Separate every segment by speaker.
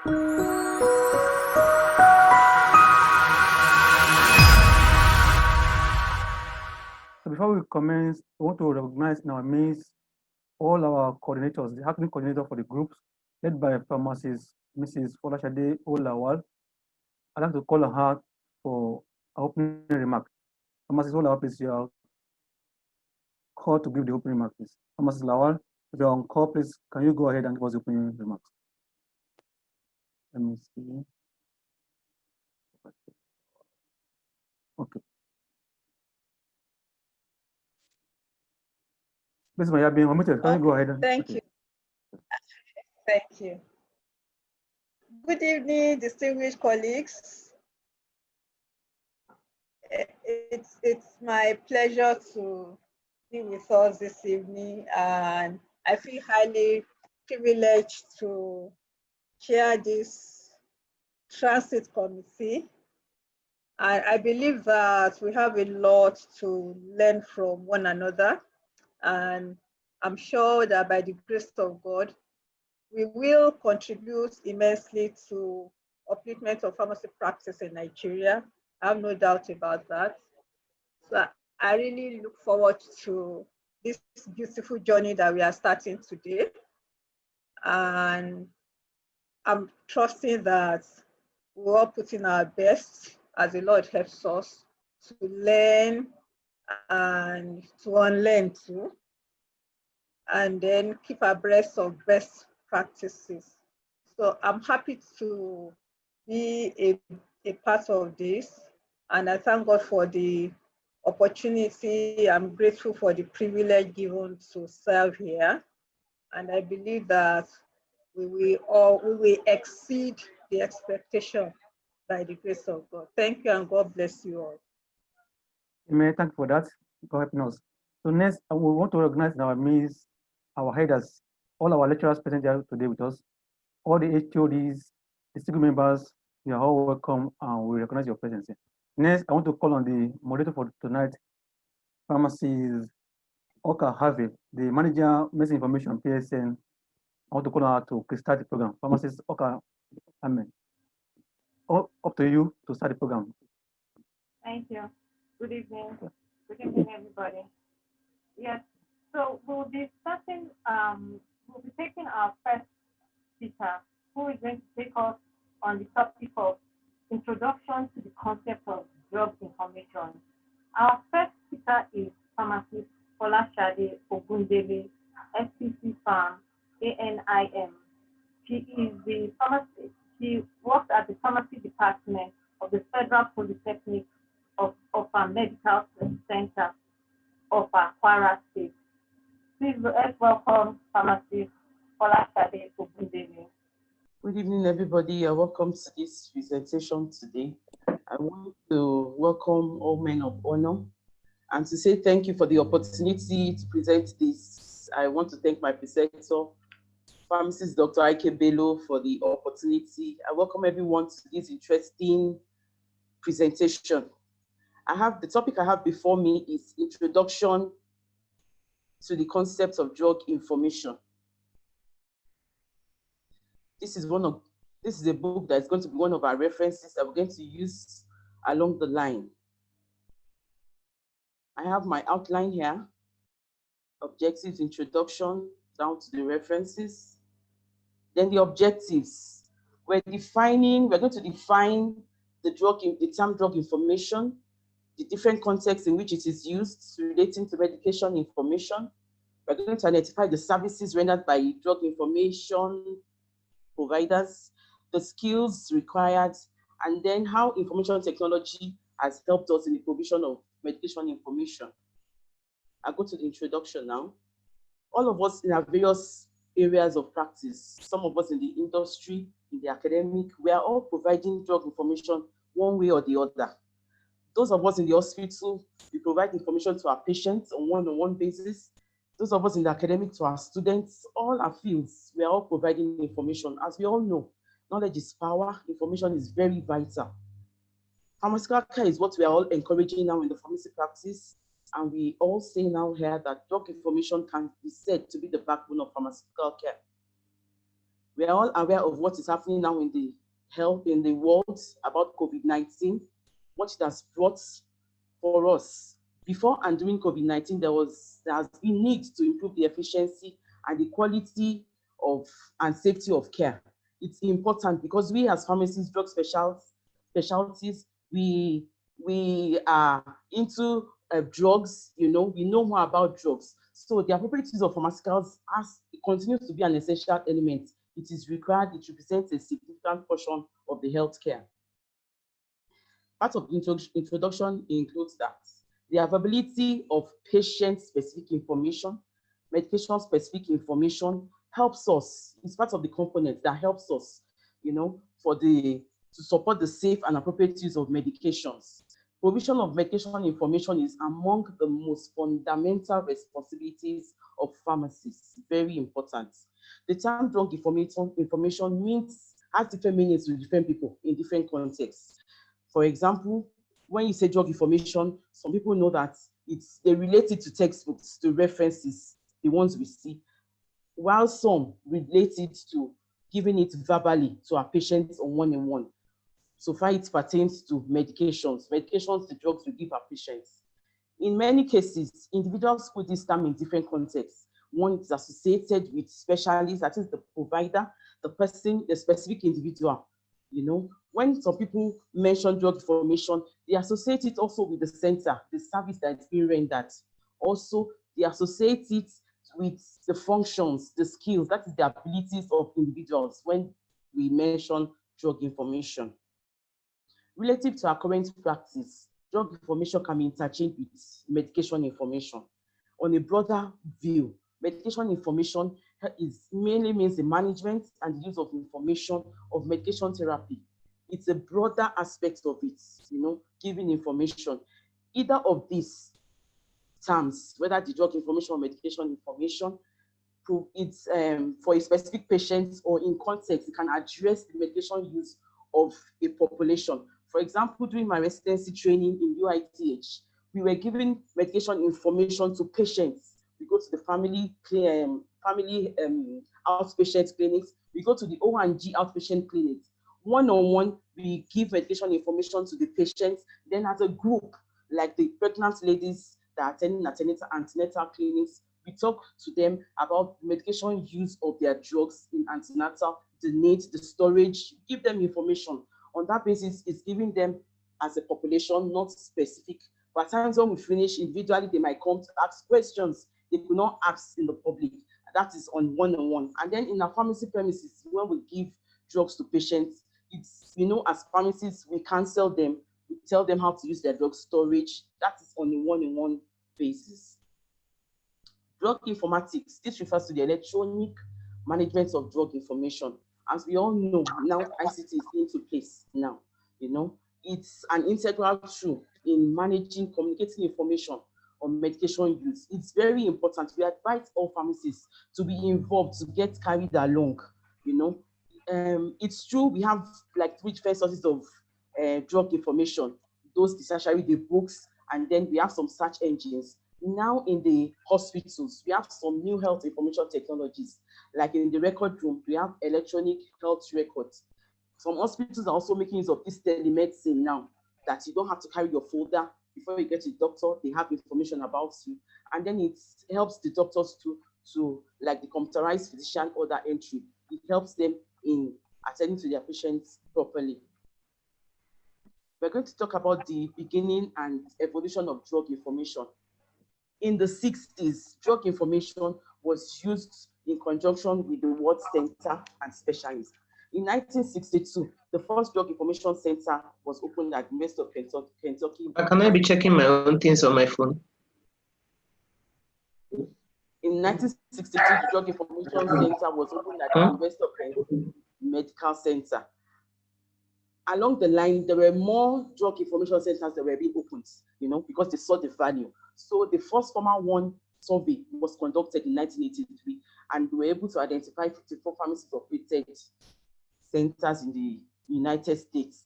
Speaker 1: So before we commence, we want to recognize in our midst all our coordinators, the acting coordinator for the groups, led by pharmacist Mrs. Folashade Olawal. I'd like to call on her for an opening remark. Pharmacist Olawal, please, you are called to give the opening remark, please. Pharmacist Lawal, if you're on call, please, can you go ahead and give us the opening remarks? Let me see. Okay. Ms. Maya being omitted, can you go ahead?
Speaker 2: Thank you. Thank you. Good evening, distinguished colleagues. It's my pleasure to be with us this evening, and I feel highly privileged to chair this transit committee. And I believe that we have a lot to learn from one another, and I'm sure that by the grace of God, we will contribute immensely to upliftment of pharmacy practice in Nigeria. I have no doubt about that. So I really look forward to this beautiful journey that we are starting today. And I'm trusting that we're all putting our best as the Lord helps us to learn and to unlearn too, and then keep abreast of best practices. So I'm happy to be a part of this, and I thank God for the opportunity. I'm grateful for the privilege given to serve here, and I believe that we will exceed the expectation by the grace of God. Thank you, and God bless you all.
Speaker 1: Amen. Thank you for that, for helping us. So next, we want to recognize in our midst our headers, all our lecturers present here today with us, all the HODs, the single members, you are all welcome, and we recognize your presence. Next, I want to call on the moderator for tonight, Pharmacist Okame-Aveh, the manager, medicine information, PSN. I want to call on her to start the program. Pharmacist Okame-Aveh. Up to you to start the program.
Speaker 3: Thank you. Good evening. Good evening, everybody. Yes, so we'll be starting, we'll be taking our first speaker, who is going to take us on the topic of introduction to the concept of drug information. Our first speaker is pharmacist Folashade Ogundele, FPCPharm, ANIM. She is the pharmacist. She works at the pharmacy department of the Federal Polytechnic of Offa Medical Center, Offa, Kwara State. Please let's welcome pharmacist Folashade Ogundele.
Speaker 4: Good evening, everybody. You're welcome to this presentation today. I want to welcome all men of honor and to say thank you for the opportunity to present this. I want to thank my presenter, Pharmacist Dr. Bello, for the opportunity. I welcome everyone to this interesting presentation. The topic I have before me is Introduction to the Concept of Drug Information. This is a book that's going to be one of our references that we're going to use along the line. I have my outline here, objectives, introduction, down to the references. Then the objectives. We're going to define the term drug information, the different contexts in which it is used relating to medication information. We're going to identify the services rendered by drug information providers, the skills required, and then how information technology has helped us in the provision of medication information. I'll go to the introduction now. All of us in our various areas of practice, some of us in the industry, in the academic, we are all providing drug information one way or the other. Those of us in the hospital, we provide information to our patients on one-on-one basis. Those of us in the academic, to our students, all our fields, we are all providing information. As we all know, knowledge is power, information is very vital. Pharmaceutical care is what we are all encouraging now in the pharmacy practice, and we all say now here that drug information can be said to be the backbone of pharmaceutical care. We are all aware of what is happening now in the health in the world about COVID-19, what it has brought for us. Before and during COVID-19, there has been need to improve the efficiency and the quality of and safety of care. It's important because we as pharmacists, drug specialties, we are into drugs. We know more about drugs. So the appropriate use of pharmaceuticals continues to be an essential element. It is required. It represents a significant portion of the healthcare. Part of the introduction includes that the availability of patient-specific information, medication-specific information helps us. It's part of the component that helps us, to support the safe and appropriate use of medications. Provision of medication information is among the most fundamental responsibilities of pharmacists. Very important. The term drug information has different meanings to different people in different contexts. For example, when you say drug information, some people know that they relate it to textbooks, to references, the ones we see, while some relate it to giving it verbally to our patients on one-on-one. So far it pertains to medications, the drugs we give our patients. In many cases, individuals put this term in different contexts. One is associated with specialists, that is the provider, the person, the specific individual. When some people mention drug information, they associate it also with the center, the service that is being rendered. Also, they associate it with the functions, the skills, that is the abilities of individuals when we mention drug information. Relative to our current practice, drug information can be interchanged with medication information. On a broader view, medication information mainly means the management and the use of information of medication therapy. It's a broader aspect of it, giving information. Either of these terms, whether the drug information or medication information, it's for a specific patient or in context, it can address the medication use of a population. For example, during my residency training in UITH, we were giving medication information to patients. We go to the family outpatient clinics. We go to the O&G outpatient clinics. One-on-one, we give medication information to the patients. Then as a group, like the pregnant ladies that are attending antenatal clinics, we talk to them about medication use of their drugs in antenatal, the needs, the storage, give them information. On that basis, it's giving them as a population, not specific. But at times when we finish individually, they might come to ask questions they could not ask in the public. That is on one-on-one. And then in our pharmacy premises, when we give drugs to patients, it's, as pharmacists, we counsel them, we tell them how to use their drug storage. That is on a one-on-one basis. Drug informatics, this refers to the electronic management of drug information. As we all know, now ICT is into place now, it's an integral tool in managing, communicating information on medication use. It's very important. We advise all pharmacists to be involved, to get carried along, It's true, we have like three different sources of drug information, those tertiary, the books, and then we have some search engines. Now in the hospitals, we have some new health information technologies. Like in the record room, we have electronic health records. Some hospitals are also making use of this telemedicine now, that you don't have to carry your folder before you get to the doctor. They have information about you. And then it helps the doctors to like the computerized physician order entry. It helps them in attending to their patients properly. We're going to talk about the beginning and evolution of drug information. In the 60s, drug information was used in conjunction with the ward center and specialists. In 1962, the first drug information center was opened at the University of Kentucky.
Speaker 5: Can I be checking my own things on my phone?
Speaker 4: In 1962, the drug information center was opened at the University of Kentucky Medical Center. Along the line, there were more drug information centers that were being opened, because they saw the value. So the first formal one survey was conducted in 1983, and we were able to identify 54 pharmacies operated centers in the United States.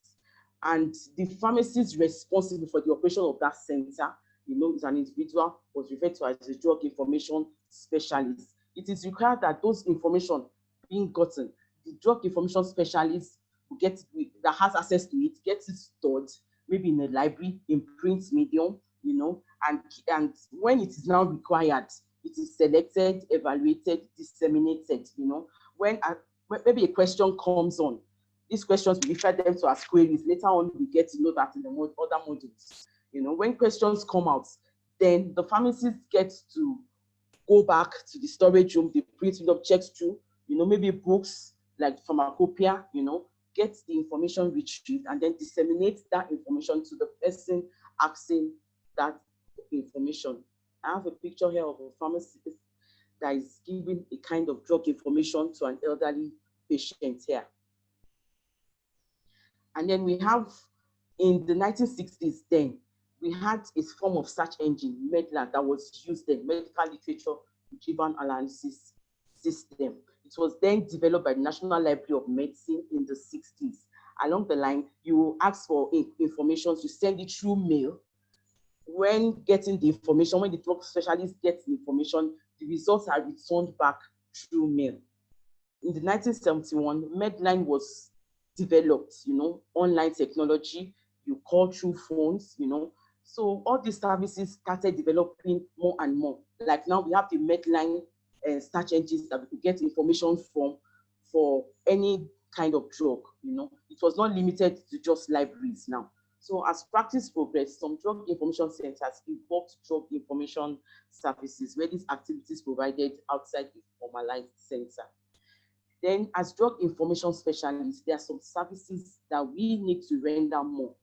Speaker 4: And the pharmacist responsible for the operation of that center, is an individual, was referred to as a drug information specialist. It is required that those information being gotten the drug information specialist who that has access to it, gets it stored, maybe in a library, in print medium, you know, and when it is now required, it is selected, evaluated, disseminated, you know. When maybe a question comes on, these questions we refer them to as queries. Later on, we get to know that in the other modules. You know, when questions come out, then the pharmacist gets to go back to the storage room, the print window, checks through, you know, maybe books like pharmacopoeia, you know, gets the information retrieved and then disseminates that information to the person asking that information. I have a picture here of a pharmacist that is giving a kind of drug information to an elderly patient here. And then we have, in the 1960s then, we had a form of search engine, Medland, that was used in medical literature retrieval analysis system. It was then developed by the National Library of Medicine in the 60s. Along the line, you ask for information, you send it through mail. When getting the information, when the drug specialist gets the information, the results are returned back through mail. In the 1971, Medline was developed, you know, online technology, you call through phones, you know. So all these services started developing more and more. Like now we have the Medline search engines that we could get information from for any kind of drug, you know. It was not limited to just libraries now. So as practice progressed, some drug information centers evolved drug information services where these activities provided outside the formalized center. Then as drug information specialists, there are some services that we need to render more.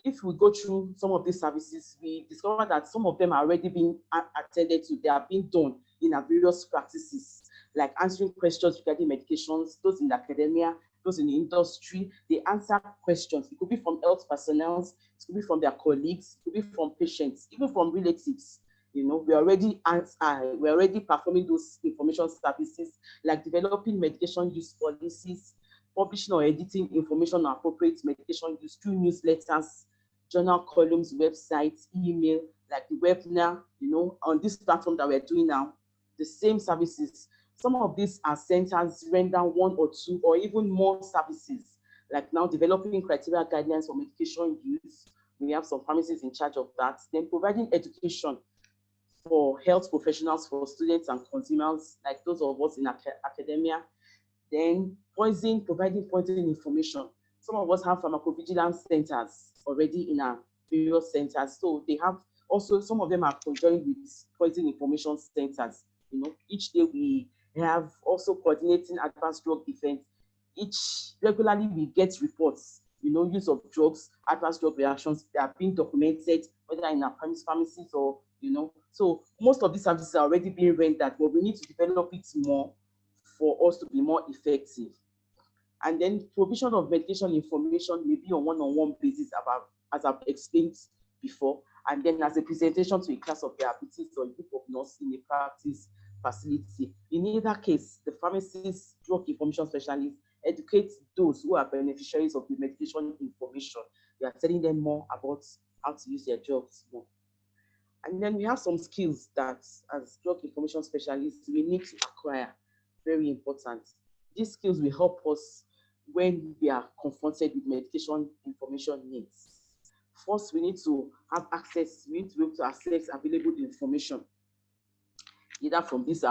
Speaker 4: If we go through some of these services, we discover that some of them are already being attended to. They are being done in our various practices, like answering questions regarding medications, those in academia, those in the industry. They answer questions. It could be from health personnel, it could be from their colleagues, it could be from patients, even from relatives. You know, we're already performing those information services, like developing medication use policies, publishing or editing information on appropriate medication use through newsletters, journal columns, websites, email, like the webinar, you know, on this platform that we're doing now, the same services. Some of these are centers render one or two or even more services, like now developing criteria guidelines for medication use. We have some pharmacists in charge of that. Then providing education for health professionals, for students and consumers, like those of us in academia. Then providing poison information. Some of us have pharmacovigilance centers already in our various centers. So they have also, some of them are conjoined with poison information centers. You know, each day we have also coordinating advanced drug events. Regularly we get reports, you know, use of drugs, adverse drug reactions that are being documented, whether in our pharmacies or, you know. So most of these services are already being rendered, but we need to develop it more for us to be more effective. And then provision of medication information may be on one-on-one basis, as I've explained before, and then as a presentation to a class of diabetes or a group of nurses in a practice facility. In either case, the pharmacist, drug information specialist, educates those who are beneficiaries of the medication information. We are telling them more about how to use their drugs more. And then we have some skills that, as drug information specialists, we need to acquire. Very important. These skills will help us when we are confronted with medication information needs. First, we need to have access, we need to be able to access available information, either from these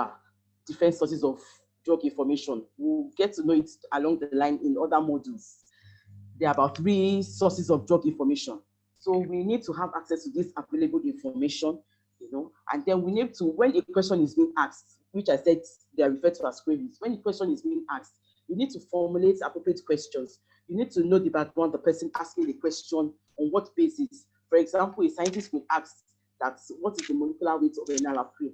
Speaker 4: different sources of drug information. We'll get to know it along the line in other modules. There are about 3 sources of drug information. So we need to have access to this available information, you know, and then we need to, when a question is being asked, which I said they are referred to as queries, when a question is being asked, you need to formulate appropriate questions. You need to know the background, the person asking the question, on what basis. For example, a scientist will ask that, what is the molecular weight of enalapril?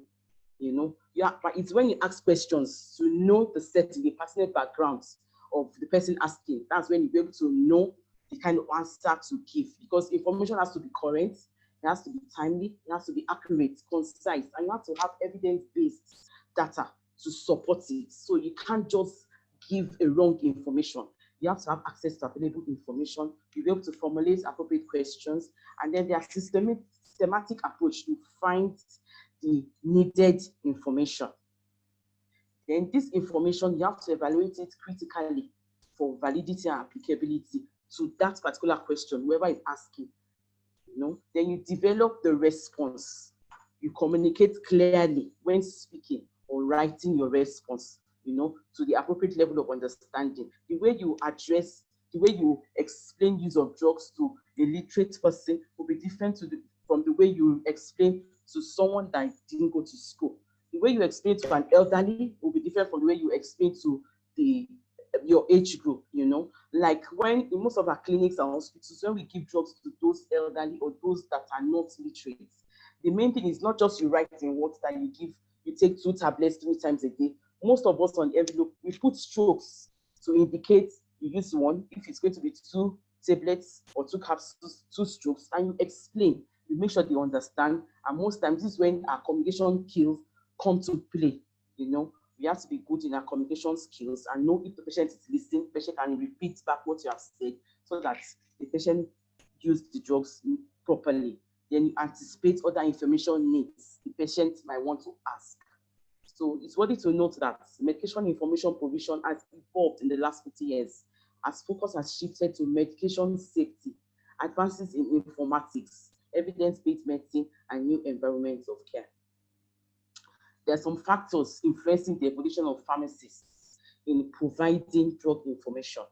Speaker 4: You know, yeah, but it's when you ask questions to know the setting, the personal backgrounds of the person asking. That's when you'll be able to know the kind of answer to give, because information has to be current, it has to be timely, it has to be accurate, concise, and you have to have evidence-based data to support it. So you can't just give a wrong information. You have to have access to available information, you'll be able to formulate appropriate questions, and then there are systematic approach to find the needed information. Then this information, you have to evaluate it critically for validity and applicability to that particular question, whoever is asking. Then you develop the response. You communicate clearly when speaking or writing your response, to the appropriate level of understanding. The way you address, the way you explain use of drugs to a literate person will be different from the way you explain to someone that didn't go to school. The way you explain to an elderly will be different from the way you explain to your age group, like when in most of our clinics and hospitals, when we give drugs to those elderly or those that are not literate, the main thing is not just you write in words that you take 2 tablets 3 times a day. Most of us on the envelope, we put strokes to indicate you use 1, if it's going to be 2 tablets or 2 capsules, 2 strokes, and you explain, you make sure they understand. And most times this is when our communication skills come to play. We have to be good in our communication skills and know if the patient is listening, the patient can repeat back what you have said so that the patient use the drugs properly. Then you anticipate other information needs the patient might want to ask. So it's worthy to note that medication information provision has evolved in the last 50 years as focus has shifted to medication safety, advances in informatics, evidence-based medicine, and new environments of care. There are some factors influencing the evolution of pharmacists in providing drug information.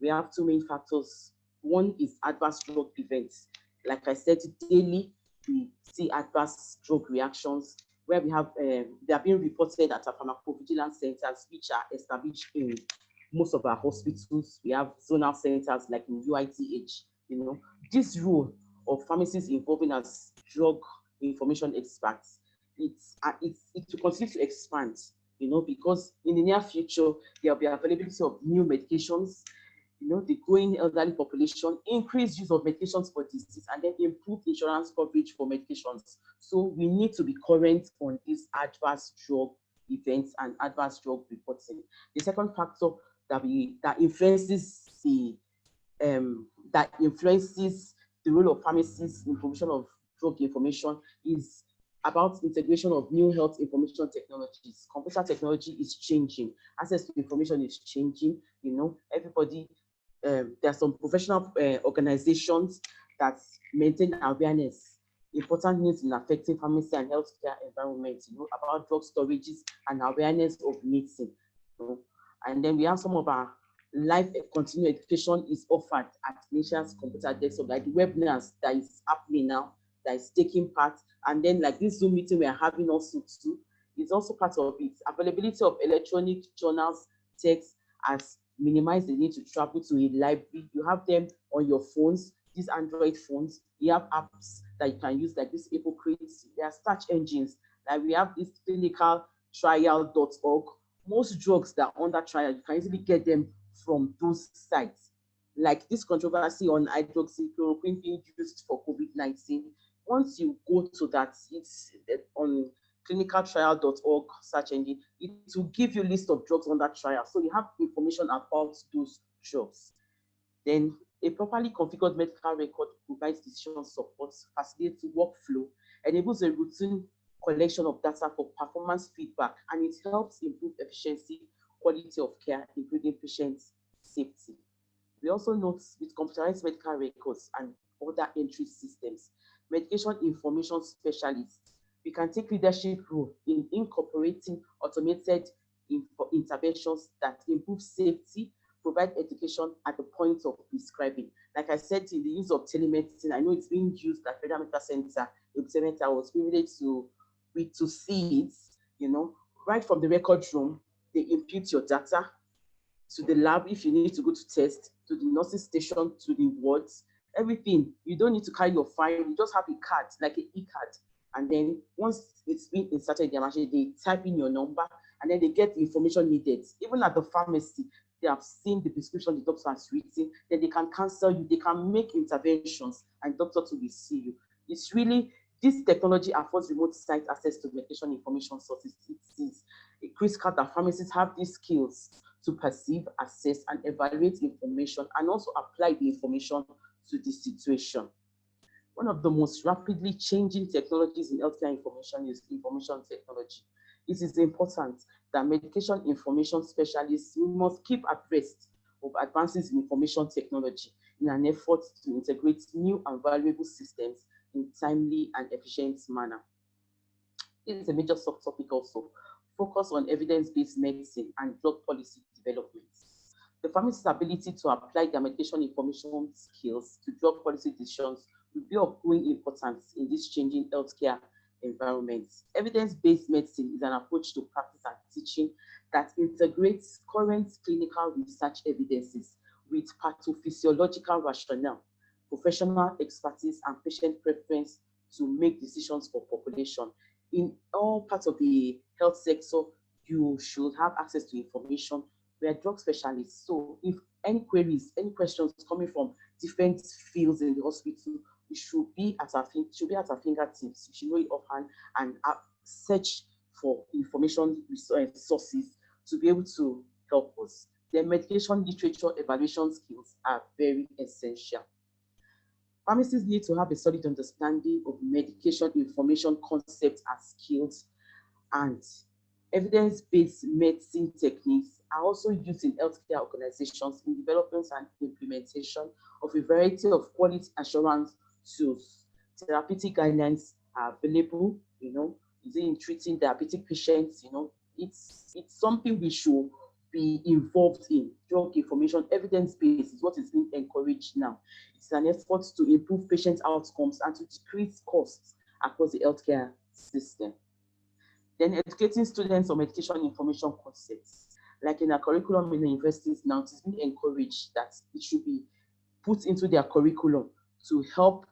Speaker 4: We have 2 main factors. One is adverse drug events. Like I said, daily we see adverse drug reactions where we have, they are being reported at our pharmacovigilance centers, which are established in most of our hospitals. We have zonal centers like in UITH. This role of pharmacists involving as drug information experts, it will continue to expand, because in the near future, there will be availability of new medications, the growing elderly population, increased use of medications for disease, and then improved insurance coverage for medications. So we need to be current on these adverse drug events and adverse drug reporting. The second factor that influences the role of pharmacists in provision of drug information is about integration of new health information technologies. Computer technology is changing. Access to information is changing. Everybody, there are some professional organizations that maintain awareness, important news in affecting pharmacy and healthcare environment, about drug storages and awareness of medicine. And then we have some of our live continuing education is offered at clinicians' computer desktop, like the webinars that is happening now, that is taking part. And then like this Zoom meeting we are having also too, is also part of it. Availability of electronic journals, text has minimized the need to travel to a library. You have them on your phones, these Android phones. You have apps that you can use like this Hypocrite. There are search engines. Like we have this clinicaltrial.org. Most drugs that are under trial, you can easily get them from those sites. Like this controversy on hydroxychloroquine being used for COVID-19. Once you go to that, it's on clinicaltrial.org search engine, it will give you a list of drugs under trial. So you have information about those drugs. Then a properly configured medical record provides decision support, facilitates workflow, enables a routine collection of data for performance feedback, and it helps improve efficiency, quality of care, including patient safety. We also note with computerized medical records and other entry systems, medication information specialists, we can take leadership role in incorporating automated interventions that improve safety, provide education at the point of prescribing. Like I said, in the use of telemedicine, I know it's being used at Federal Medical Center. I was privileged to see it, right from the record room, they impute your data to the lab if you need to go to test, to the nursing station, to the wards, everything. You don't need to carry your file, you just have a card, like an e-card. And then once it's been inserted in their machine, they type in your number and then they get the information needed. Even at the pharmacy, they have seen the prescription the doctor has written, then they can cancel you, they can make interventions, and doctor will see you. It's really, this technology affords remote site access to medication information sources. It is critical that pharmacists have these skills to perceive, assess, and evaluate information, and also apply the information to the situation. One of the most rapidly changing technologies in healthcare information is information technology. It is important that medication information specialists, we must keep abreast of advances in information technology in an effort to integrate new and valuable systems in timely and efficient manner. This is a major subtopic also. Focus on evidence-based medicine and drug policy development. The pharmacist's ability to apply their medication information skills to drug policy decisions will be of growing importance in this changing healthcare environment. Evidence-based medicine is an approach to practice and teaching that integrates current clinical research evidences with pathophysiological rationale, professional expertise, and patient preference to make decisions for population. In all parts of the health sector, you should have access to information. We are drug specialists, so if any queries, any questions coming from different fields in the hospital, it should be at our fingertips. We should know it offhand and search for information sources to be able to help us. The medication literature evaluation skills are very essential. Pharmacists need to have a solid understanding of medication information concepts and skills, and evidence-based medicine techniques are also used in healthcare organizations in development and implementation of a variety of quality assurance tools. Therapeutic guidelines are available, in treating diabetic patients, it's something we should be involved in. Drug information, evidence-based is what is being encouraged now. It's an effort to improve patient outcomes and to decrease costs across the healthcare system. Then educating students on medication information concepts. Like in our curriculum in the universities now, it's being encouraged that it should be put into their curriculum to help.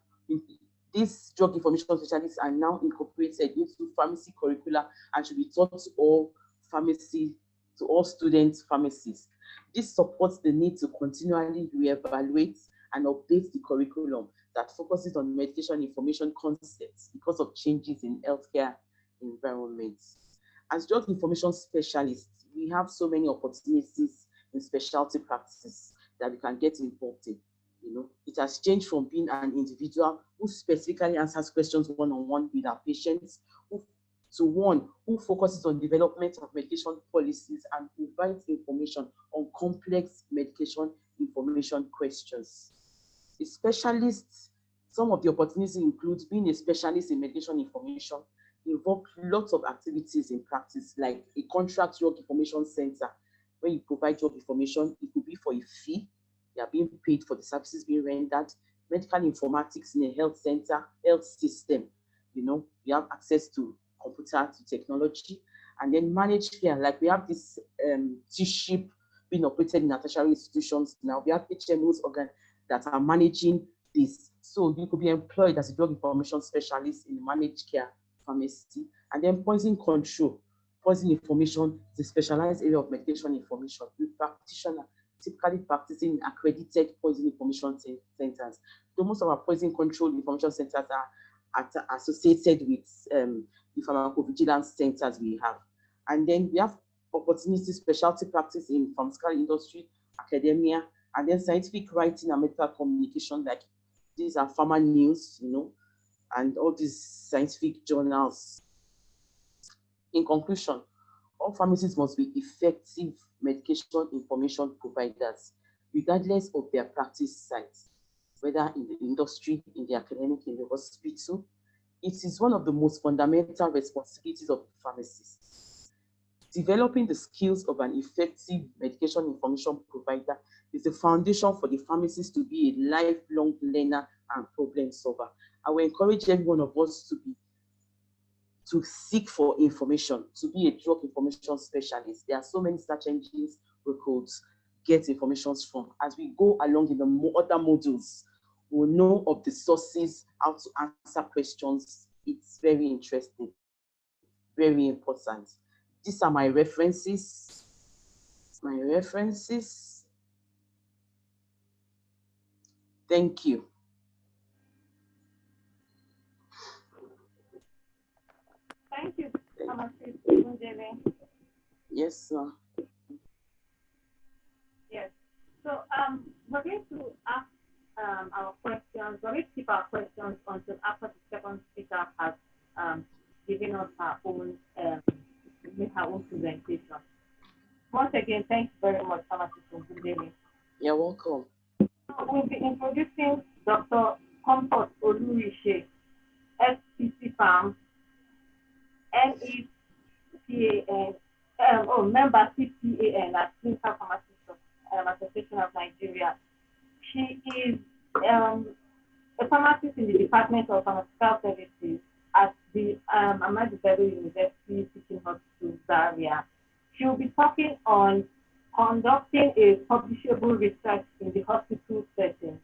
Speaker 4: These drug information specialists are now incorporated into pharmacy curricula and should be taught to all students, pharmacists. This supports the need to continually reevaluate and update the curriculum that focuses on medication information concepts because of changes in healthcare environments. As drug information specialists, we have so many opportunities in specialty practices that we can get involved in. It has changed from being an individual who specifically answers questions one-on-one with our patients to one who focuses on development of medication policies and provides information on complex medication information questions. A specialist, some of the opportunities include being a specialist in medication information, involve lots of activities in practice, like a contract drug information center. When you provide drug information, it could be for a fee. You are being paid for the services being rendered. Medical informatics in a health center, health system. You have access to computer, to technology, and then managed care. Like we have this T-ship being operated in tertiary institutions. Now we have HMOs that are managing this. So you could be employed as a drug information specialist in managed care pharmacy. And then poison control, poison information is a specialized area of medication information with practitioner typically practicing in accredited poison information centers. Though most of our poison control information centers are associated with the pharmacovigilance centers we have. And then we have opportunities, specialty practice in pharmaceutical industry, academia, and then scientific writing and medical communication, like these are pharma news, and all these scientific journals. In conclusion, all pharmacists must be effective medication information providers, regardless of their practice sites, whether in the industry, in the academic, in the hospital. It is one of the most fundamental responsibilities of the pharmacist. Developing the skills of an effective medication information provider is the foundation for the pharmacist to be a lifelong learner and problem solver. I will encourage every one of us to seek for information, to be a drug information specialist. There are so many search engines we could get information from. As we go along in the other modules, we'll know of the sources, how to answer questions. It's very interesting, very important. These are my references. Thank you.
Speaker 3: Thank you, Pharmacist Ogundele.
Speaker 4: Yes, sir.
Speaker 3: Yes. So we're going to ask our questions. We're going to keep our questions until after the second speaker has given us her own make her own presentation. Once again, thank you very much, Pharmacist Ogundele.
Speaker 4: You're welcome.
Speaker 3: We'll be introducing Dr. Comfort Olurishe, FPCPharm, MEPAN, member CPAN at Clinical Pharmacists Association of Nigeria. She is a pharmacist in the Department of Pharmaceutical Services at the Bello University Teaching Hospital, Zaria. She will be talking on conducting a publishable research in the hospital setting.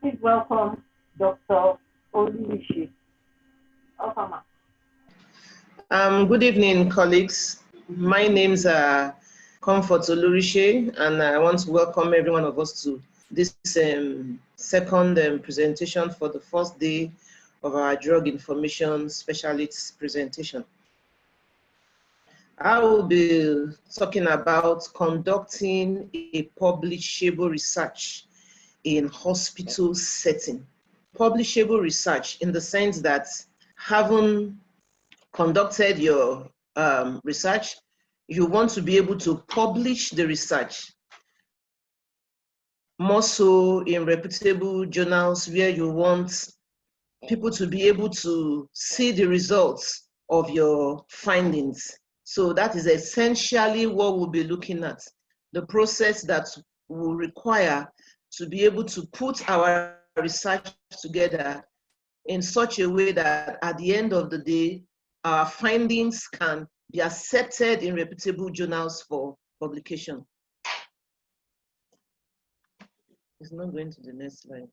Speaker 3: Please welcome Dr. Olurishe. Offa.
Speaker 5: Good evening, colleagues. My name's Comfort Olurishe, and I want to welcome every one of us to this second presentation for the first day of our drug information specialists presentation. I will be talking about conducting a publishable research in hospital setting. Publishable research in the sense that having conducted your research, you want to be able to publish the research, more so in reputable journals where you want people to be able to see the results of your findings. So that is essentially what we'll be looking at, the process that will require to be able to put our research together in such a way that at the end of the day, our findings can be accepted in reputable journals for publication. It's not going to the next slide.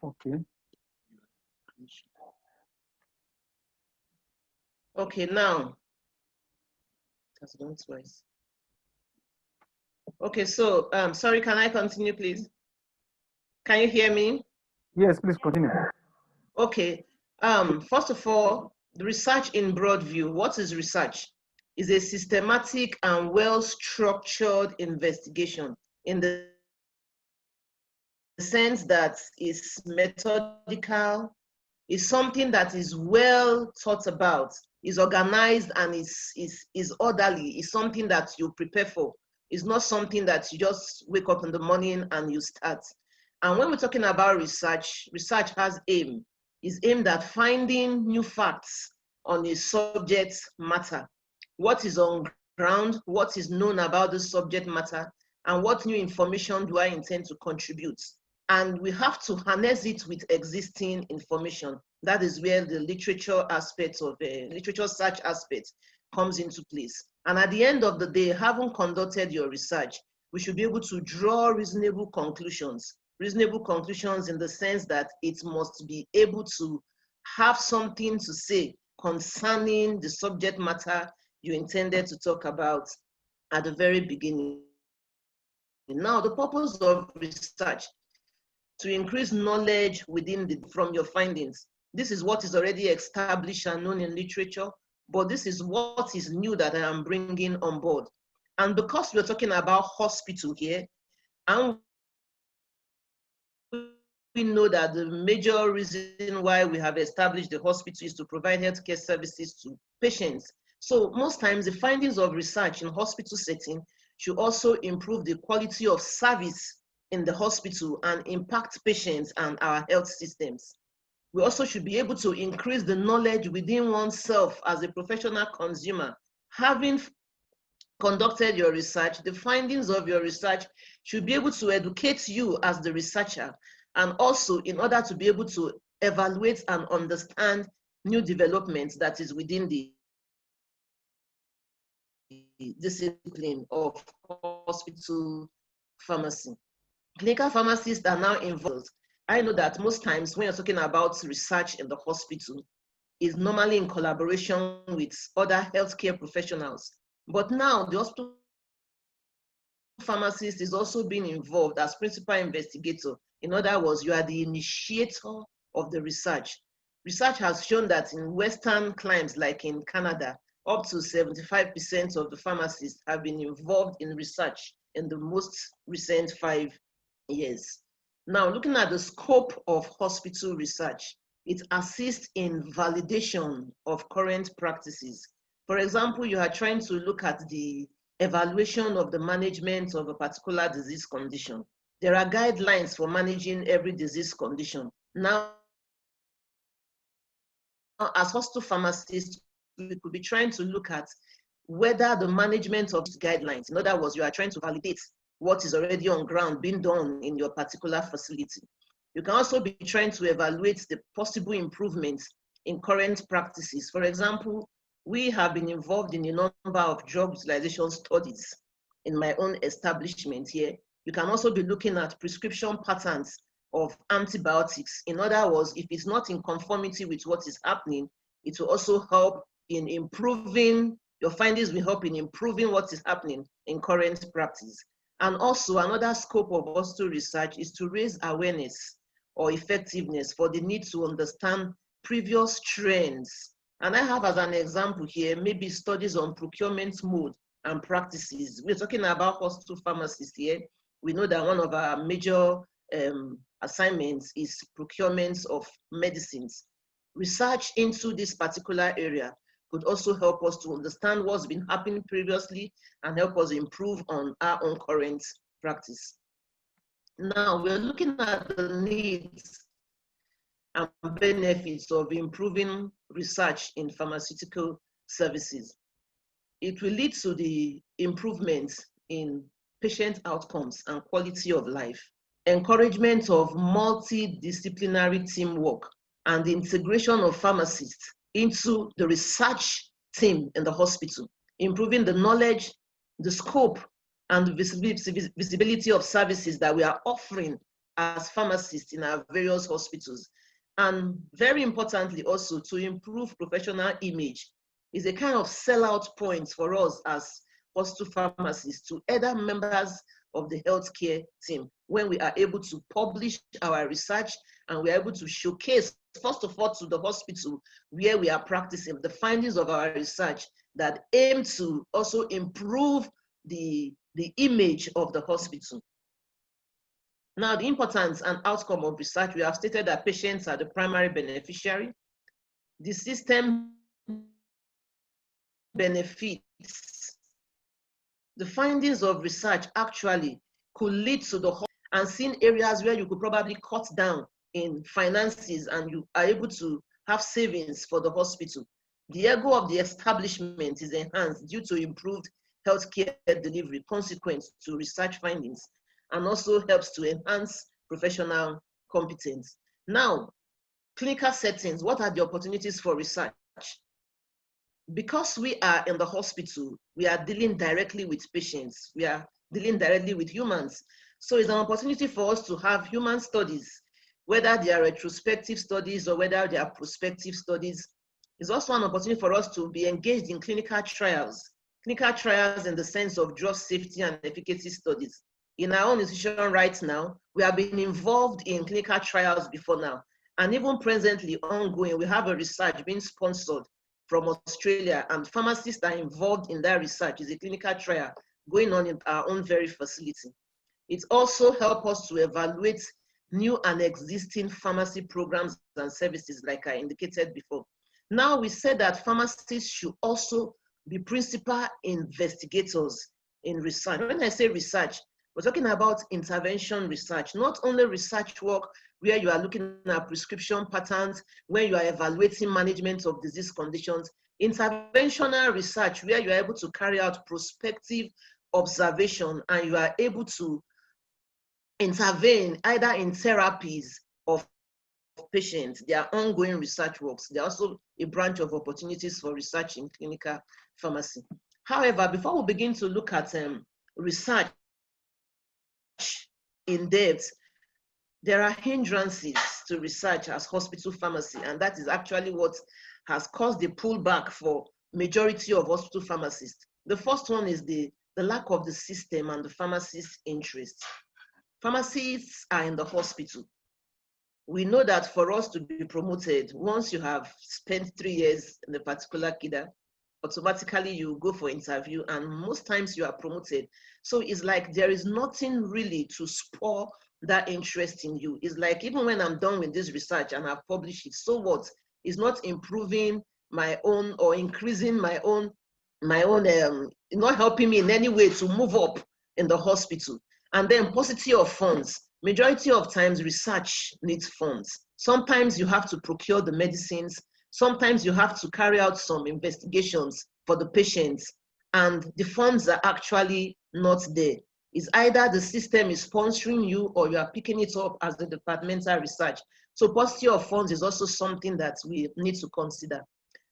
Speaker 1: Okay.
Speaker 5: Okay, now, that's gone twice. Okay, so, sorry, can I continue, please? Can you hear me?
Speaker 1: Yes, please continue.
Speaker 5: Okay, first of all, the research in broad view. What is research? Is a systematic and well-structured investigation in the sense that it's methodical, is something that is well thought about, is organized, and is orderly, is something that you prepare for. It's not something that you just wake up in the morning and you start. And when we're talking about research, research has aim. It's aimed at finding new facts on a subject matter. What is on ground, what is known about the subject matter, and what new information do I intend to contribute? And we have to harness it with existing information. That is where the literature aspect of the literature search aspect comes into place. And at the end of the day, having conducted your research, we should be able to draw reasonable conclusions. Reasonable conclusions in the sense that it must be able to have something to say concerning the subject matter you intended to talk about at the very beginning. Now, the purpose of research to increase knowledge from your findings. This is what is already established and known in literature, but this is what is new that I am bringing on board. And because we're talking about hospital here, and we know that the major reason why we have established the hospital is to provide healthcare services to patients. So most times the findings of research in hospital setting should also improve the quality of service in the hospital and impact patients and our health systems. We also should be able to increase the knowledge within oneself as a professional consumer. Having conducted your research, the findings of your research should be able to educate you as the researcher, and also in order to be able to evaluate and understand new developments that is within the discipline of hospital pharmacy. Clinical pharmacists are now involved. I know that most times when you're talking about research in the hospital, is normally in collaboration with other healthcare professionals. But now the hospital pharmacist is also being involved as principal investigator. In other words, you are the initiator of the research. Research has shown that in Western climes, like in Canada, up to 75% of the pharmacists have been involved in research in the most recent 5 years. Now, looking at the scope of hospital research, it assists in validation of current practices. For example, you are trying to look at the evaluation of the management of a particular disease condition. There are guidelines for managing every disease condition. Now, as hospital pharmacists, we could be trying to look at whether the management of these guidelines, in other words, you are trying to validate what is already on ground being done in your particular facility. You can also be trying to evaluate the possible improvements in current practices. For example, we have been involved in a number of drug utilization studies in my own establishment here. You can also be looking at prescription patterns of antibiotics. In other words, if it's not in conformity with what is happening, it will also help in improving, your findings will help in improving what is happening in current practice. And also another scope of hospital research is to raise awareness or effectiveness for the need to understand previous trends. And I have as an example here, maybe studies on procurement mode and practices. We're talking about hospital pharmacists here. We know that one of our major assignments is procurement of medicines. Research into this particular area could also help us to understand what's been happening previously and help us improve on our own current practice. Now, we're looking at the needs and benefits of improving research in pharmaceutical services. It will lead to the improvements in patient outcomes and quality of life, encouragement of multidisciplinary teamwork, and the integration of pharmacists into the research team in the hospital, improving the knowledge, the scope, and the visibility of services that we are offering as pharmacists in our various hospitals. And very importantly also, to improve professional image is a kind of sellout point for us as hospital pharmacists to other members of the healthcare team when we are able to publish our research and we're able to showcase, first of all, to the hospital where we are practicing the findings of our research that aim to also improve the image of the hospital. Now, the importance and outcome of research, we have stated that patients are the primary beneficiary. The system benefits. The findings of research actually could lead to the and seeing areas where you could probably cut down in finances and you are able to have savings for the hospital. The ego of the establishment is enhanced due to improved healthcare delivery consequent to research findings, and also helps to enhance professional competence. Now, clinical settings, what are the opportunities for research? Because we are in the hospital, we are dealing directly with patients, we are dealing directly with humans. So it's an opportunity for us to have human studies, whether they are retrospective studies or whether they are prospective studies. It's also an opportunity for us to be engaged in clinical trials in the sense of drug safety and efficacy studies. In our own institution right now, we have been involved in clinical trials before now. And even presently ongoing, we have a research being sponsored from Australia, and pharmacists are involved in that research. It's a clinical trial going on in our own very facility. It also helps us to evaluate new and existing pharmacy programs and services like I indicated before. Now we said that pharmacists should also be principal investigators in research. When I say research, we're talking about intervention research, not only research work where you are looking at prescription patterns, where you are evaluating management of disease conditions, interventional research where you are able to carry out prospective observation and you are able to intervene either in therapies of patients. They are ongoing research works. They are also a branch of opportunities for research in clinical pharmacy. However, before we begin to look at research in depth, there are hindrances to research as hospital pharmacy, and that is actually what has caused the pullback for majority of hospital pharmacists. The first one is the lack of the system and the pharmacist's interest. Pharmacists are in the hospital. We know that for us to be promoted, once you have spent 3 years in a particular KIDA, automatically you go for interview, and most times you are promoted. So it's like there is nothing really to spur that interest in you. It's like, even when I'm done with this research and I've published it, so what? It's not improving my own or increasing my own, not helping me in any way to move up in the hospital. And then paucity of funds. Majority of times research needs funds. Sometimes you have to procure the medicines. Sometimes you have to carry out some investigations for the patients, and the funds are actually not there. It's either the system is sponsoring you or you are picking it up as the departmental research. So paucity of funds is also something that we need to consider.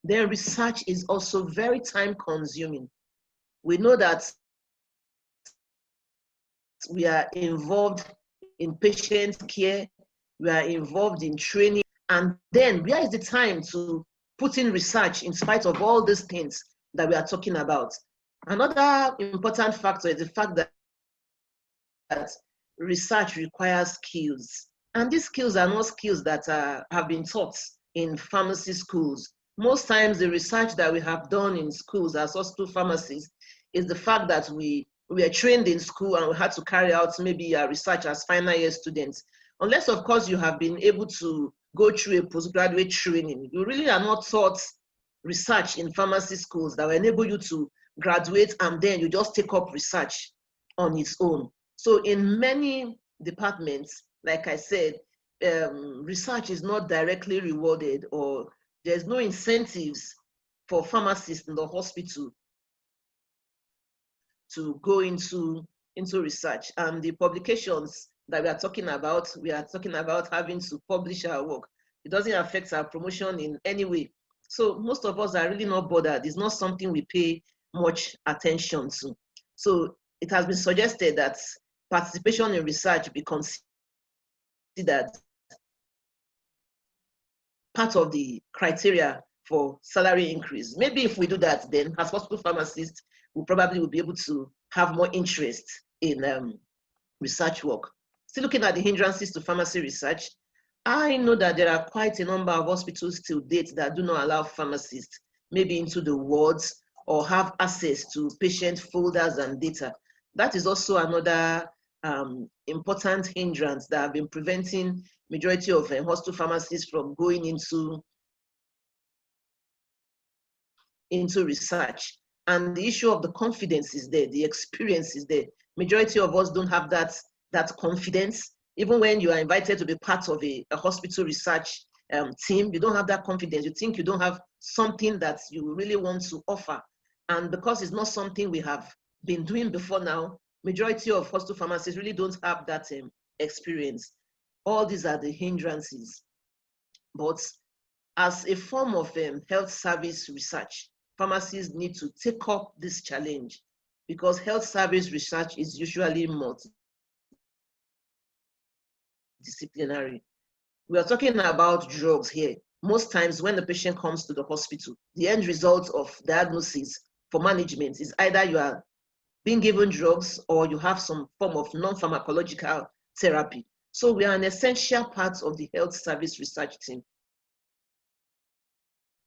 Speaker 5: Then research is also very time consuming. We know that we are involved in patient care, we are involved in training, and then where is the time to put in research in spite of all these things that we are talking about? Another important factor is the fact that research requires skills. And these skills are not skills that have been taught in pharmacy schools. Most times the research that we have done in schools as hospital pharmacists is the fact that we are trained in school and we had to carry out maybe a research as final year students. Unless, of course, you have been able to go through a postgraduate training, you really are not taught research in pharmacy schools that will enable you to graduate and then you just take up research on its own. So in many departments, like I said, research is not directly rewarded, or there's no incentives for pharmacists in the hospital to go into research. And the publications that we are talking about having to publish our work. It doesn't affect our promotion in any way. So most of us are really not bothered. It's not something we pay much attention to. So it has been suggested that participation in research be considered part of the criteria for salary increase. Maybe if we do that, then as hospital pharmacists, we probably will be able to have more interest in research work. Still looking at the hindrances to pharmacy research, I know that there are quite a number of hospitals till date that do not allow pharmacists maybe into the wards or have access to patient folders and data. That is also another important hindrance that have been preventing majority of hospital pharmacists from going into research. And the issue of the confidence is there, the experience is there. Majority of us don't have that confidence. Even when you are invited to be part of a hospital research team, you don't have that confidence. You think you don't have something that you really want to offer. And because it's not something we have been doing before now, majority of hospital pharmacists really don't have that experience. All these are the hindrances. But as a form of health service research, pharmacists need to take up this challenge, because health service research is usually multidisciplinary. We are talking about drugs here. Most times when the patient comes to the hospital, the end result of diagnosis for management is either you are being given drugs or you have some form of non-pharmacological therapy. So we are an essential part of the health service research team.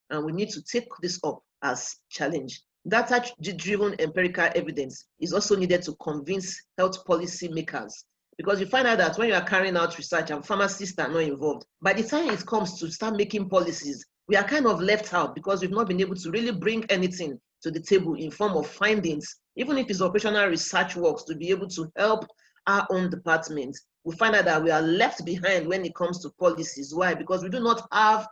Speaker 5: And we need to take this up as challenge. Data-driven empirical evidence is also needed to convince health policy makers, because you find out that when you are carrying out research and pharmacists are not involved, by the time it comes to start making policies, we are kind of left out because we've not been able to really bring anything to the table in form of findings, even if it's operational research works, to be able to help our own department. We find out that we are left behind when it comes to policies. Why? Because we do not have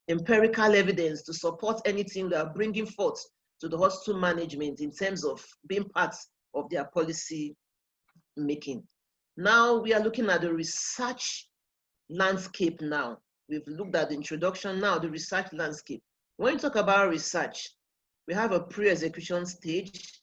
Speaker 5: empirical evidence to support anything we are bringing forth to the hospital management in terms of being part of their policy making. Now we are looking at the research landscape now. We've looked at the introduction, now the research landscape. When you talk about research, we have a pre-execution stage,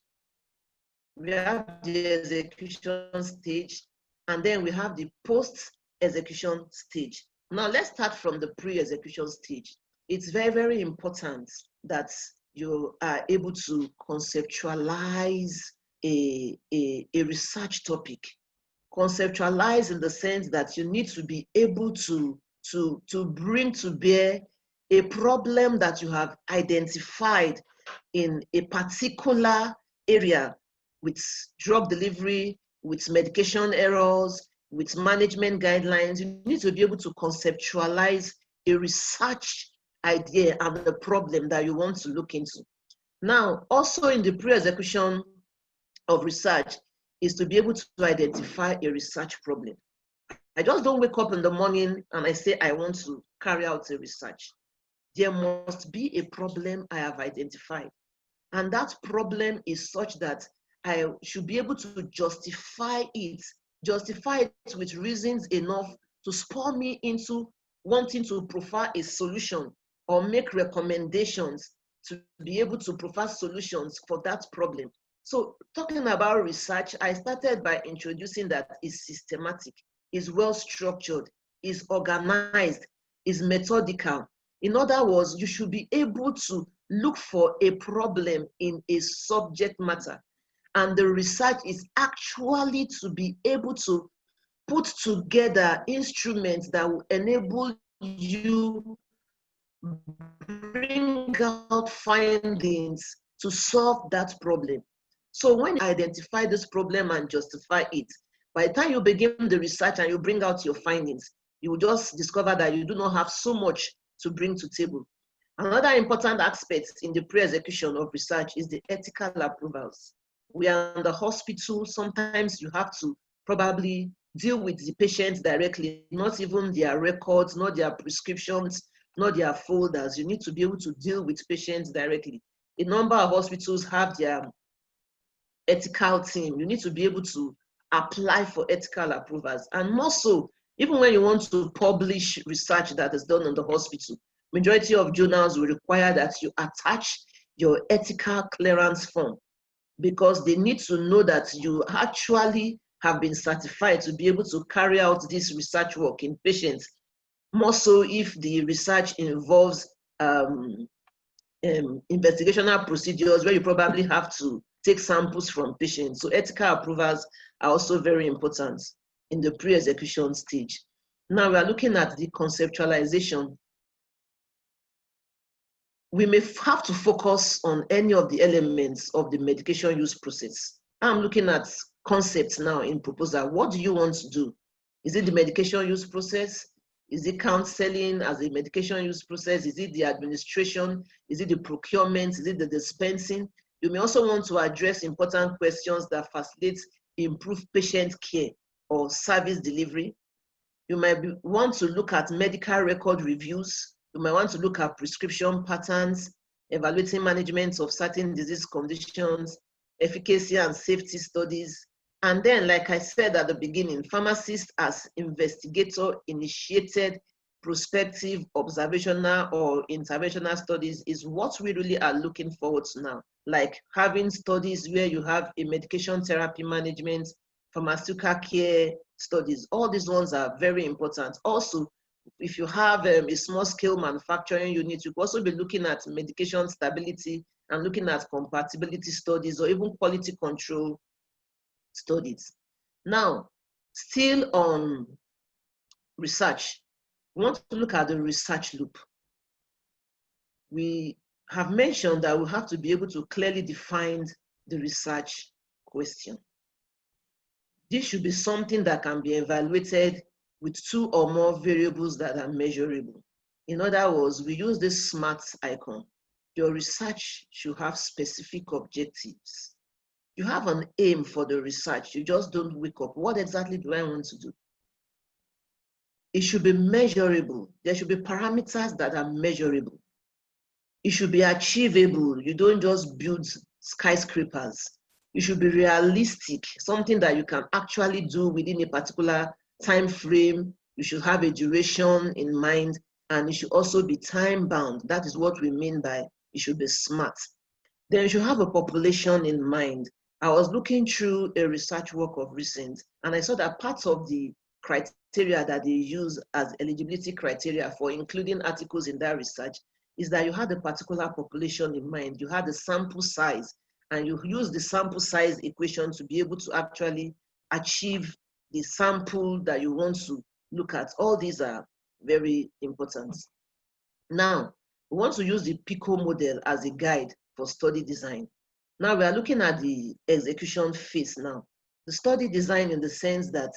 Speaker 5: we have the execution stage, and then we have the post-execution stage. Now let's start from the pre-execution stage. It's very, very important that you are able to conceptualize a research topic. Conceptualize in the sense that you need to be able to bring to bear a problem that you have identified in a particular area with drug delivery, with medication errors, with management guidelines. You need to be able to conceptualize a research idea and the problem that you want to look into. Now, also in the pre-execution of research is to be able to identify a research problem. I just don't wake up in the morning and I say I want to carry out a research. There must be a problem I have identified. And that problem is such that I should be able to justify it with reasons enough to spur me into wanting to provide a solution or make recommendations to be able to provide solutions for that problem. So talking about research, I started by introducing that it's systematic, is well structured, is organized, is methodical. In other words, you should be able to look for a problem in a subject matter. And the research is actually to be able to put together instruments that will enable you bring out findings to solve that problem. So when you identify this problem and justify it, by the time you begin the research and you bring out your findings, you will just discover that you do not have so much to bring to table. Another important aspect in the pre-execution of research is the ethical approvals. We are in the hospital, sometimes you have to probably deal with the patients directly, not even their records, not their prescriptions, not their folders. You need to be able to deal with patients directly. A number of hospitals have their ethical team. You need to be able to apply for ethical approvals. And more so, even when you want to publish research that is done in the hospital, majority of journals will require that you attach your ethical clearance form, because they need to know that you actually have been certified to be able to carry out this research work in patients. More so if the research involves investigational procedures where you probably have to take samples from patients. So ethical approvals are also very important in the pre-execution stage. Now we are looking at the conceptualization. We may have to focus on any of the elements of the medication use process. I'm looking at concepts now in proposal. What do you want to do? Is it the medication use process? Is it counseling as a medication use process? Is it the administration? Is it the procurement? Is it the dispensing? You may also want to address important questions that facilitate improved patient care or service delivery. You might want to look at medical record reviews. You might want to look at prescription patterns, evaluating management of certain disease conditions, efficacy and safety studies. And then, like I said at the beginning, pharmacists as investigator-initiated prospective, observational, or interventional studies is what we really are looking forward to now. Like having studies where you have a medication therapy management, pharmaceutical care studies. All these ones are very important. Also, if you have a small-scale manufacturing unit, you could also be looking at medication stability and looking at compatibility studies or even quality control studies. Now, still on research, we want to look at the research loop. We have mentioned that we have to be able to clearly define the research question. This should be something that can be evaluated with 2 or more variables that are measurable. In other words, we use this SMART icon. Your research should have specific objectives. You have an aim for the research. You just don't wake up. What exactly do I want to do? It should be measurable. There should be parameters that are measurable. It should be achievable. You don't just build skyscrapers. It should be realistic, something that you can actually do within a particular time frame. You should have a duration in mind, and it should also be time bound. That is what we mean by it should be SMART. Then you should have a population in mind. I was looking through a research work of recent, and I saw that part of the criteria that they use as eligibility criteria for including articles in that research is that you had a particular population in mind. You had the sample size, and you use the sample size equation to be able to actually achieve the sample that you want to look at. All these are very important. Now, we want to use the PICO model as a guide for study design. Now we are looking at the execution phase now. The study design in the sense that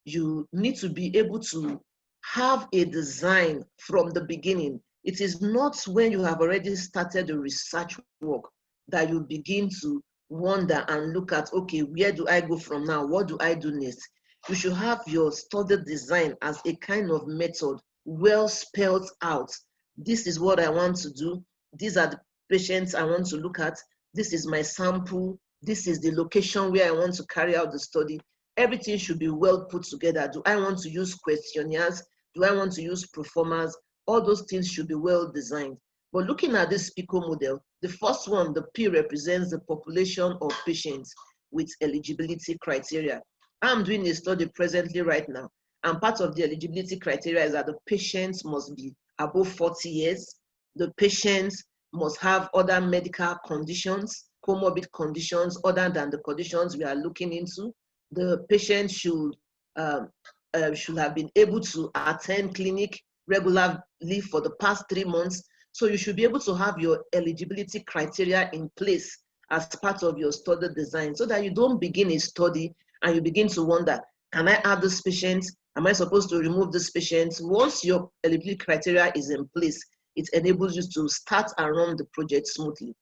Speaker 5: you need to be able to have a design from the beginning. It is not when you have already started the research work that you begin to wonder and look at, okay, where do I go from now? What do I do next? You should have your study design as a kind of method, well spelled out. This is what I want to do. These are the patients I want to look at. This is my sample. This is the location where I want to carry out the study. Everything should be well put together. Do I want to use questionnaires? Do I want to use proformas? All those things should be well designed. But looking at this PICO model, the first one, the P represents the population of patients with eligibility criteria. I'm doing a study presently right now, and part of the eligibility criteria is that the patients must be above 40 years. The patients must have other medical conditions, comorbid conditions other than the conditions we are looking into. The patient should have been able to attend clinic regularly for the past 3 months. So you should be able to have your eligibility criteria in place as part of your study design so that you don't begin a study and you begin to wonder, can I add this patient? Am I supposed to remove this patient? Once your eligibility criteria is in place, it enables you to start and run the project smoothly.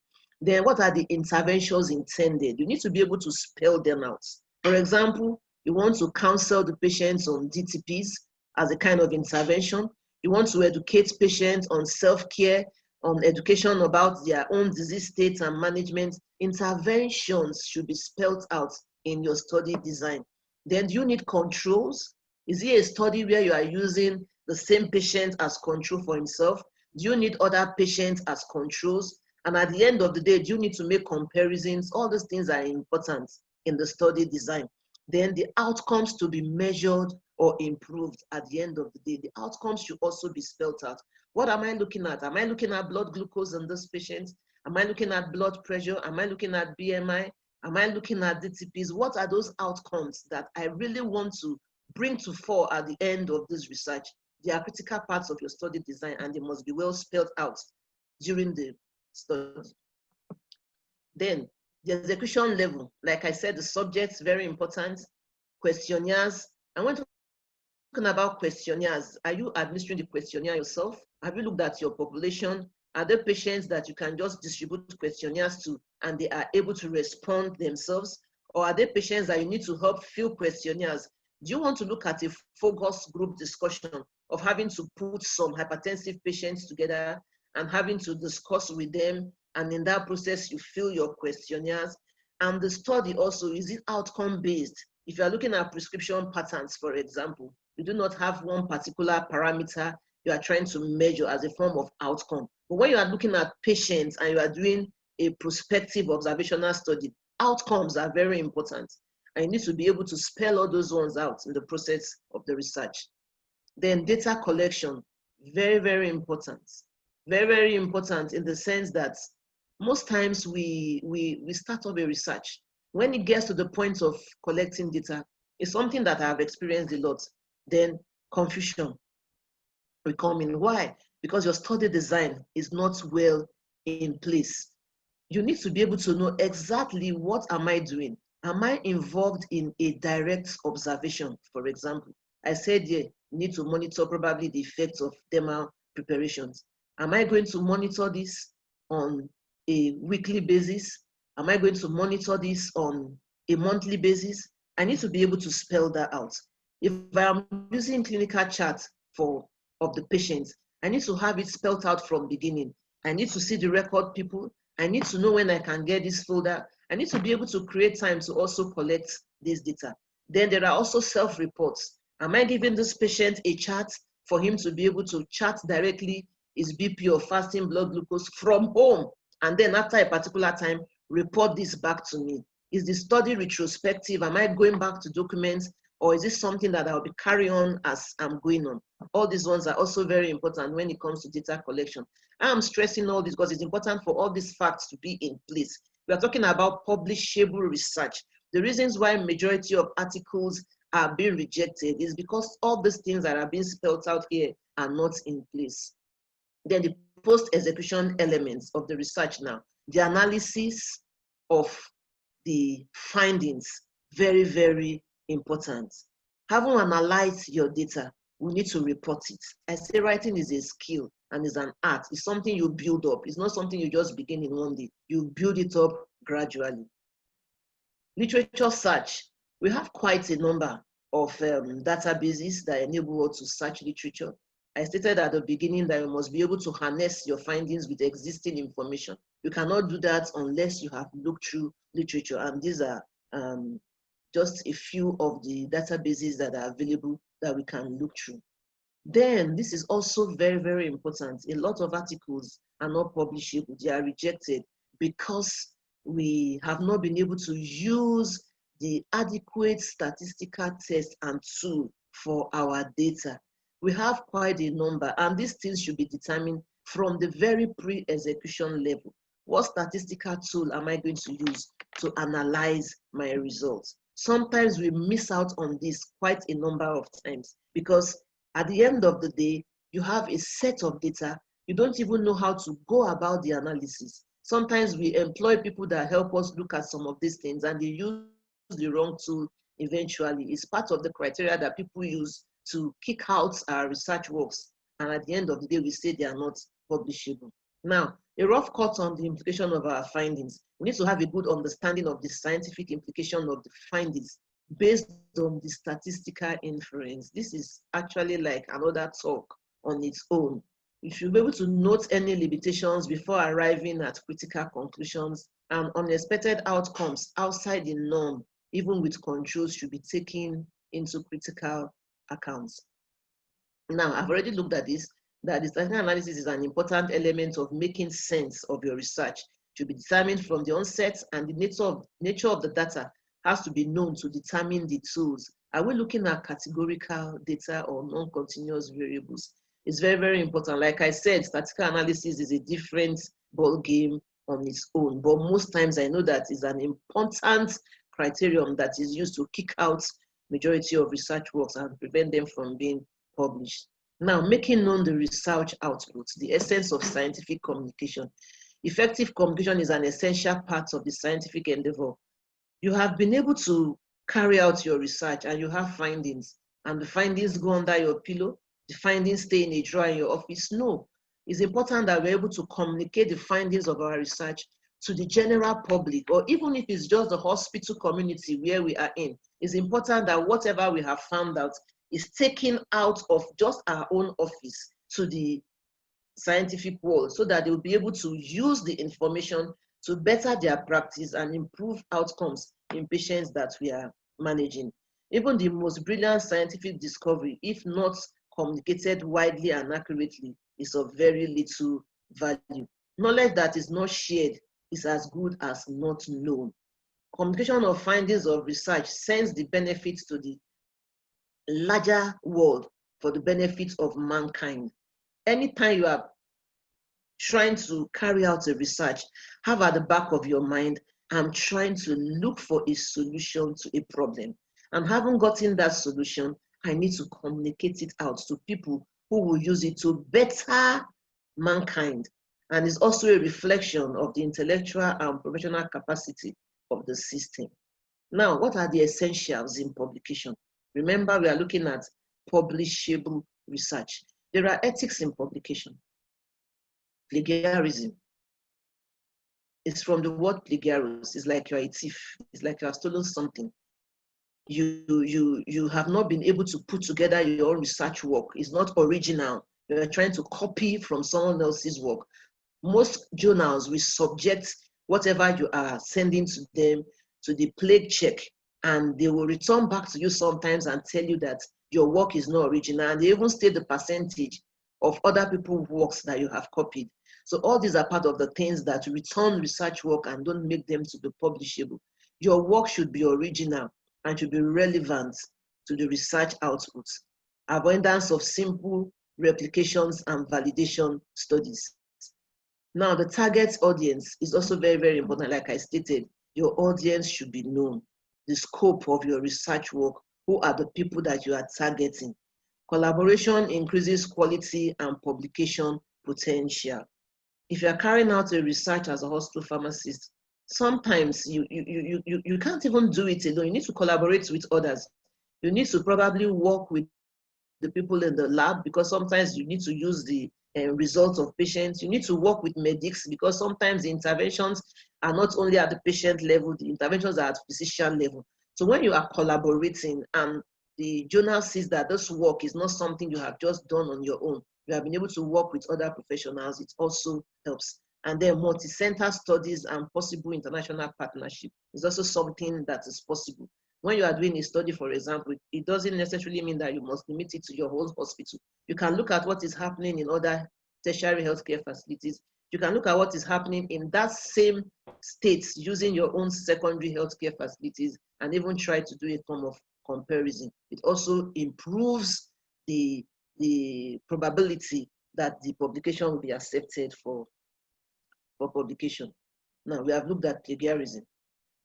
Speaker 5: Then what are the interventions intended? You need to be able to spell them out. For example, you want to counsel the patients on DTPs as a kind of intervention. You want to educate patients on self-care, on education about their own disease states and management. Interventions should be spelled out in your study design. Then do you need controls? Is it a study where you are using the same patient as control for himself? Do you need other patients as controls? And at the end of the day, do you need to make comparisons? All those things are important in the study design. Then the outcomes to be measured or improved at the end of the day. The outcomes should also be spelled out. What am I looking at? Am I looking at blood glucose in this patient? Am I looking at blood pressure? Am I looking at BMI? Am I looking at DTPs? What are those outcomes that I really want to bring to fore at the end of this research? They are critical parts of your study design and they must be well spelled out during the study. Then the execution level, like I said, the subject's very important. Questionnaires. And when talking about questionnaires, are you administering the questionnaire yourself? Have you looked at your population? Are there patients that you can just distribute questionnaires to and they are able to respond themselves? Or are there patients that you need to help fill questionnaires? Do you want to look at a focus group discussion of having to put some hypertensive patients together and having to discuss with them, and in that process you fill your questionnaires? And the study also, is it outcome based? If you are looking at prescription patterns, for example, you do not have one particular parameter you are trying to measure as a form of outcome. But when you are looking at patients and you are doing a prospective observational study, outcomes are very important. And you need to be able to spell all those ones out in the process of the research. Then data collection, very, very important. Very, very important in the sense that most times we start off a research. When it gets to the point of collecting data, it's something that I've experienced a lot. Then confusion will come in. Why? Because your study design is not well in place. You need to be able to know exactly what am I doing. Am I involved in a direct observation? For example, I said here, you need to monitor probably the effects of dermal preparations. Am I going to monitor this on a weekly basis? Am I going to monitor this on a monthly basis? I need to be able to spell that out. If I'm using clinical charts of the patients, I need to have it spelled out from beginning. I need to see the record people. I need to know when I can get this folder. I need to be able to create time to also collect this data. Then there are also self-reports. Am I giving this patient a chart for him to be able to chart directly his BP or fasting blood glucose from home? And then after a particular time, report this back to me. Is the study retrospective? Am I going back to documents? Or is this something that I'll be carrying on as I'm going on? All these ones are also very important when it comes to data collection. I'm stressing all this because it's important for all these facts to be in place. We are talking about publishable research. The reasons why majority of articles are being rejected is because all these things that are being spelled out here are not in place. Then the post-execution elements of the research now. the analysis of the findings, very, very important. Having analyzed your data, we need to report it. I say writing is a skill and is an art. It's something you build up. It's not something you just begin in one day. You build it up gradually. Literature search. We have quite a number of databases that enable us to search literature. I stated at the beginning that you must be able to harness your findings with existing information. You cannot do that unless you have looked through literature, and these are just a few of the databases that are available that we can look through. Then, this is also very, very important. A lot of articles are not publishable. They are rejected because we have not been able to use the adequate statistical test and tool for our data. We have quite a number, and these things should be determined from the very pre-execution level. What statistical tool am I going to use to analyze my results? Sometimes we miss out on this quite a number of times because at the end of the day, you have a set of data. You don't even know how to go about the analysis. Sometimes we employ people that help us look at some of these things and they use the wrong tool eventually. It's part of the criteria that people use to kick out our research works. And at the end of the day, we say they are not publishable. Now, a rough cut on the implication of our findings. We need to have a good understanding of the scientific implication of the findings based on the statistical inference. This is actually like another talk on its own. You should be able to note any limitations before arriving at critical conclusions, and unexpected outcomes outside the norm, even with controls, should be taken into critical accounts. Now, I've already looked at this, that the statistical analysis is an important element of making sense of your research. It should be determined from the onset, and the nature of the data has to be known to determine the tools. Are we looking at categorical data or non-continuous variables? It's very, very important. Like I said, statistical analysis is a different ball game on its own, but most times I know that is an important criterion that is used to kick out majority of research works and prevent them from being published. Now, making known the research outputs, the essence of scientific communication. Effective communication is an essential part of the scientific endeavor. You have been able to carry out your research and you have findings, and the findings go under your pillow, the findings stay in a drawer in your office. No, it's important that we're able to communicate the findings of our research to the general public, or even if it's just the hospital community where we are in. It's important that whatever we have found out is taken out of just our own office to the scientific world so that they will be able to use the information to better their practice and improve outcomes in patients that we are managing. Even the most brilliant scientific discovery, if not communicated widely and accurately, is of very little value. Knowledge that is not shared is as good as not known. Communication of findings of research sends the benefits to the larger world for the benefit of mankind. Anytime you are trying to carry out a research, have at the back of your mind, I'm trying to look for a solution to a problem. And having gotten that solution, I need to communicate it out to people who will use it to better mankind. And it's also a reflection of the intellectual and professional capacity of the system. Now, what are the essentials in publication? Remember, we are looking at publishable research. There are ethics in publication. Plagiarism. It's from the word plagiaris. It's like you're a thief. It's like you have stolen something. You have not been able to put together your own research work. It's not original. You're trying to copy from someone else's work. Most journals will subject whatever you are sending to them to the plague check, and they will return back to you sometimes and tell you that your work is not original, and they even state the percentage of other people's works that you have copied. So all these are part of the things that return research work and don't make them to be publishable. Your work should be original and should be relevant to the research outputs. Avoidance of simple replications and validation studies. Now, the target audience is also very, very important. Like I stated, your audience should be known. The scope of your research work, who are the people that you are targeting. Collaboration increases quality and publication potential. if you are carrying out a research as a hospital pharmacist, sometimes you can't even do it alone. You need to collaborate with others. You need to probably work with the people in the lab, because sometimes you need to use the results of patients. You need to work with medics, because sometimes the interventions are not only at the patient level, the interventions are at physician level. So when you are collaborating and the journal sees that this work is not something you have just done on your own, you have been able to work with other professionals, it also helps. And then multi-center studies and possible international partnership is also something that is possible. When you are doing a study, for example, it doesn't necessarily mean that you must limit it to your whole hospital. You can look at what is happening in other tertiary healthcare facilities. You can look at what is happening in that same state using your own secondary healthcare facilities and even try to do a form of comparison. It also improves the probability that the publication will be accepted for publication. Now, we have looked at plagiarism.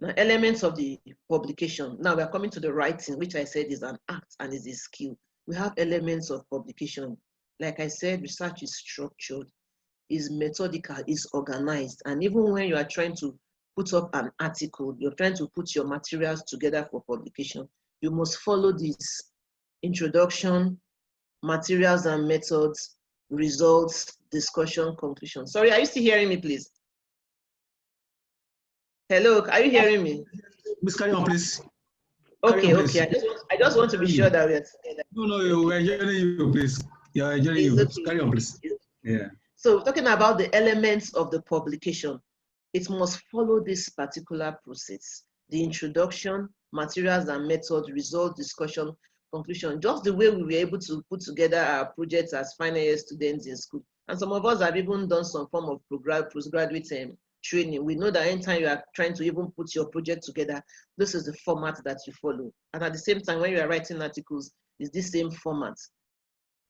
Speaker 5: Now, elements of the publication. Now, we are coming to the writing, which I said is an act and is a skill. We have elements of publication. Like I said, research is structured, is methodical, is organized. And even when you are trying to put up an article, you're trying to put your materials together for publication, you must follow this: introduction, materials and methods, results, discussion, conclusion. Sorry, are you still hearing me, please? Hello, are you hearing me?
Speaker 6: Please carry on, please.
Speaker 5: Okay,
Speaker 6: on,
Speaker 5: okay. I just want to be sure that we are together.
Speaker 6: No, we're enjoying you, please. You're enjoying you.
Speaker 5: Okay.
Speaker 6: Carry on, please. Yeah.
Speaker 5: So talking about the elements of the publication, it must follow this particular process: the introduction, materials and methods, result, discussion, conclusion. Just the way we were able to put together our projects as final year students in school. And some of us have even done some form of postgraduate training. We know that anytime you are trying to even put your project together, this is the format that you follow. And at the same time, when you are writing articles, it's the same format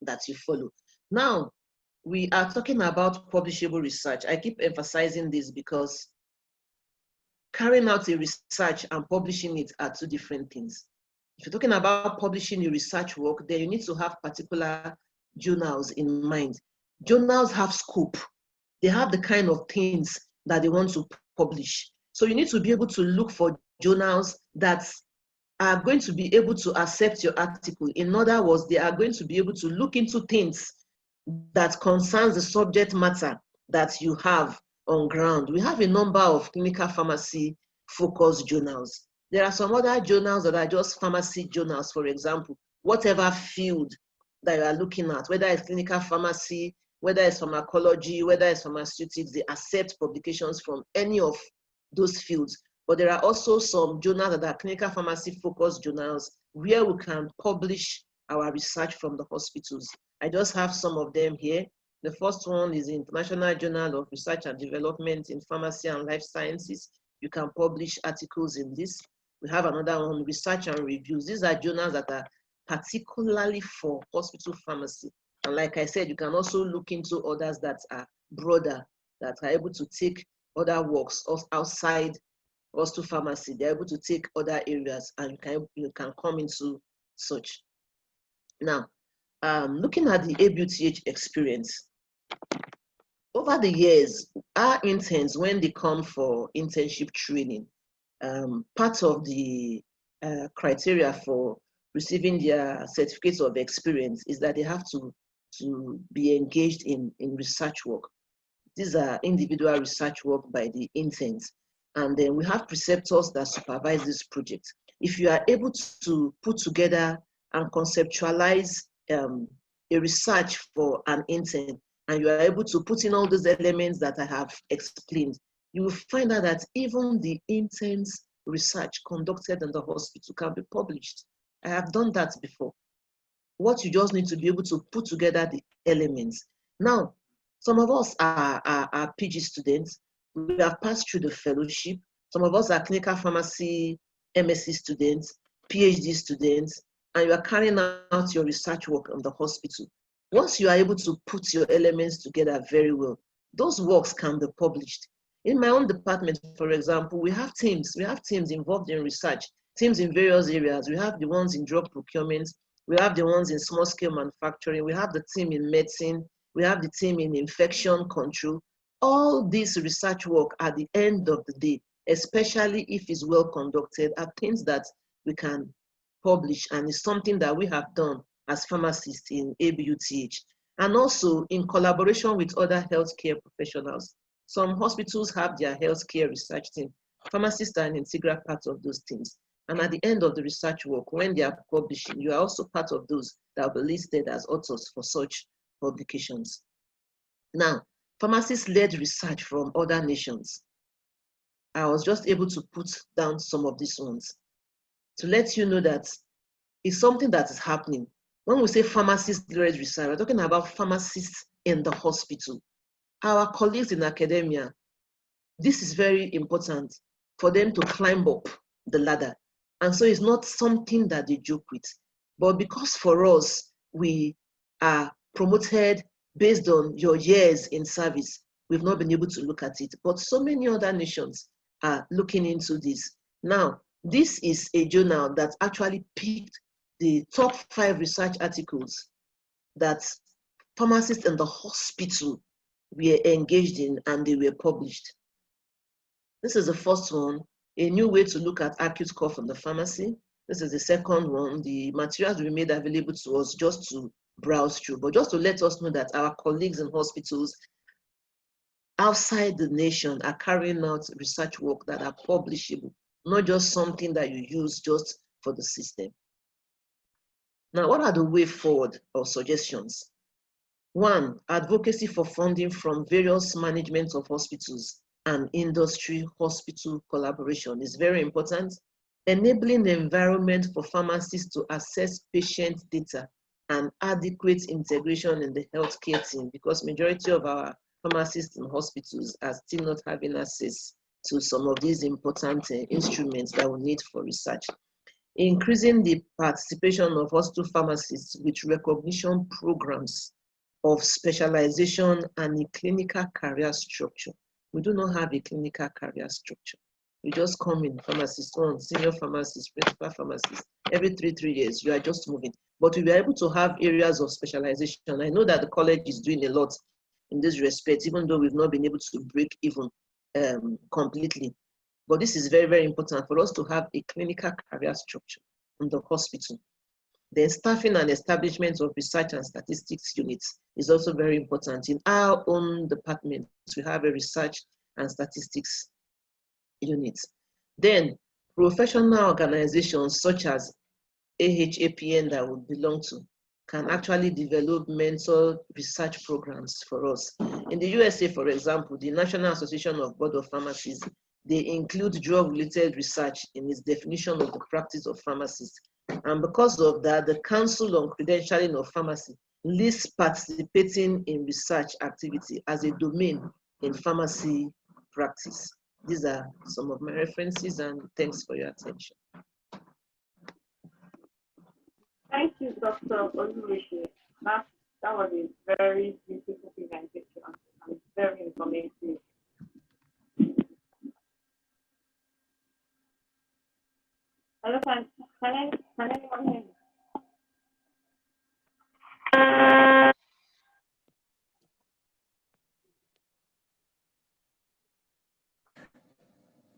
Speaker 5: that you follow. Now, we are talking about publishable research. I keep emphasizing this because carrying out a research and publishing it are two different things. If you're talking about publishing your research work, then you need to have particular journals in mind. Journals have scope. They have the kind of things that they want to publish. So you need to be able to look for journals that are going to be able to accept your article. In other words, they are going to be able to look into things that concerns the subject matter that you have on ground. We have a number of clinical pharmacy focused journals. There are some other journals that are just pharmacy journals, for example, whatever field that you are looking at, whether it's clinical pharmacy, whether it's pharmacology, whether it's pharmaceutics, they accept publications from any of those fields. But there are also some journals that are clinical pharmacy focused journals where we can publish our research from the hospitals. I just have some of them here. The first one is the International Journal of Research and Development in Pharmacy and Life Sciences. You can publish articles in this. We have another one, Research and Reviews. These are journals that are particularly for hospital pharmacy. And like I said, you can also look into others that are broader, that are able to take other works outside hospital pharmacy. They're able to take other areas, and you can come into such. Now, looking at the A.B.U.T.H experience, over the years, our interns, when they come for internship training, part of the criteria for receiving their certificates of experience is that they have to be engaged in research work. These are individual research work by the interns. And then we have preceptors that supervise this project. If you are able to put together and conceptualize a research for an intern, and you are able to put in all those elements that I have explained, you will find out that even the intern's research conducted in the hospital can be published. I have done that before. What you just need to be able to put together the elements. Now, some of us are PG students. We have passed through the fellowship. Some of us are clinical pharmacy MSc students, PhD students, and you are carrying out your research work in the hospital. Once you are able to put your elements together very well, those works can be published. In my own department, for example, we have teams. We have teams involved in research, teams in various areas. We have the ones in drug procurement. We have the ones in small-scale manufacturing. We have the team in medicine. We have the team in infection control. all this research work at the end of the day, especially if it's well conducted, are things that we can publish, and it's something that we have done as pharmacists in A.B.U.T.H. and also in collaboration with other healthcare professionals. Some hospitals have their healthcare research team. Pharmacists are an integral part of those teams. And at the end of the research work, when they are publishing, you are also part of those that will be listed as authors for such publications. Now, pharmacists led research from other nations. I was just able to put down some of these ones to let you know that it's something that is happening. When we say pharmacist-led research, we're talking about pharmacists in the hospital. Our colleagues in academia, this is very important for them to climb up the ladder. And so it's not something that they joke with. But because for us, we are promoted based on your years in service, we've not been able to look at it. But so many other nations are looking into this. Now, this is a journal that actually picked the top 5 research articles that pharmacists in the hospital were engaged in, and they were published. This is the first one, a new way to look at acute cough in the pharmacy. This is the second one, the materials we made available to us just to browse through, but just to let us know that our colleagues in hospitals outside the nation are carrying out research work that are publishable, not just something that you use just for the system. Now, what are the way forward or suggestions? 1, advocacy for funding from various managements of hospitals and industry hospital collaboration is very important. Enabling the environment for pharmacists to access patient data and adequate integration in the healthcare team, because majority of our pharmacists in hospitals are still not having access to some of these important instruments that we need for research. Increasing the participation of hospital pharmacists with recognition programs of specialization and a clinical career structure. We do not have a clinical career structure. We just come in, pharmacist 1, senior pharmacist, principal pharmacist. Every 3 years, you are just moving. But we were able to have areas of specialization. I know that the college is doing a lot in this respect, even though we've not been able to break even completely. But this is very, very important for us to have a clinical career structure in the hospital. The staffing and establishment of research and statistics units is also very important. In our own department, we have a research and statistics unit. Then professional organizations such as AHAPN that would belong to can actually develop mentor research programs for us. In the USA, for example, the National Association of Board of Pharmacies, they include drug-related research in its definition of the practice of pharmacists. And because of that, the Council on Credentialing of Pharmacy lists participating in research activity as a domain in pharmacy practice. These are some of my references, and thanks for your attention.
Speaker 3: Thank you, Dr. Olurishe. That was a very beautiful presentation and very informative. Hello, can anyone hear me?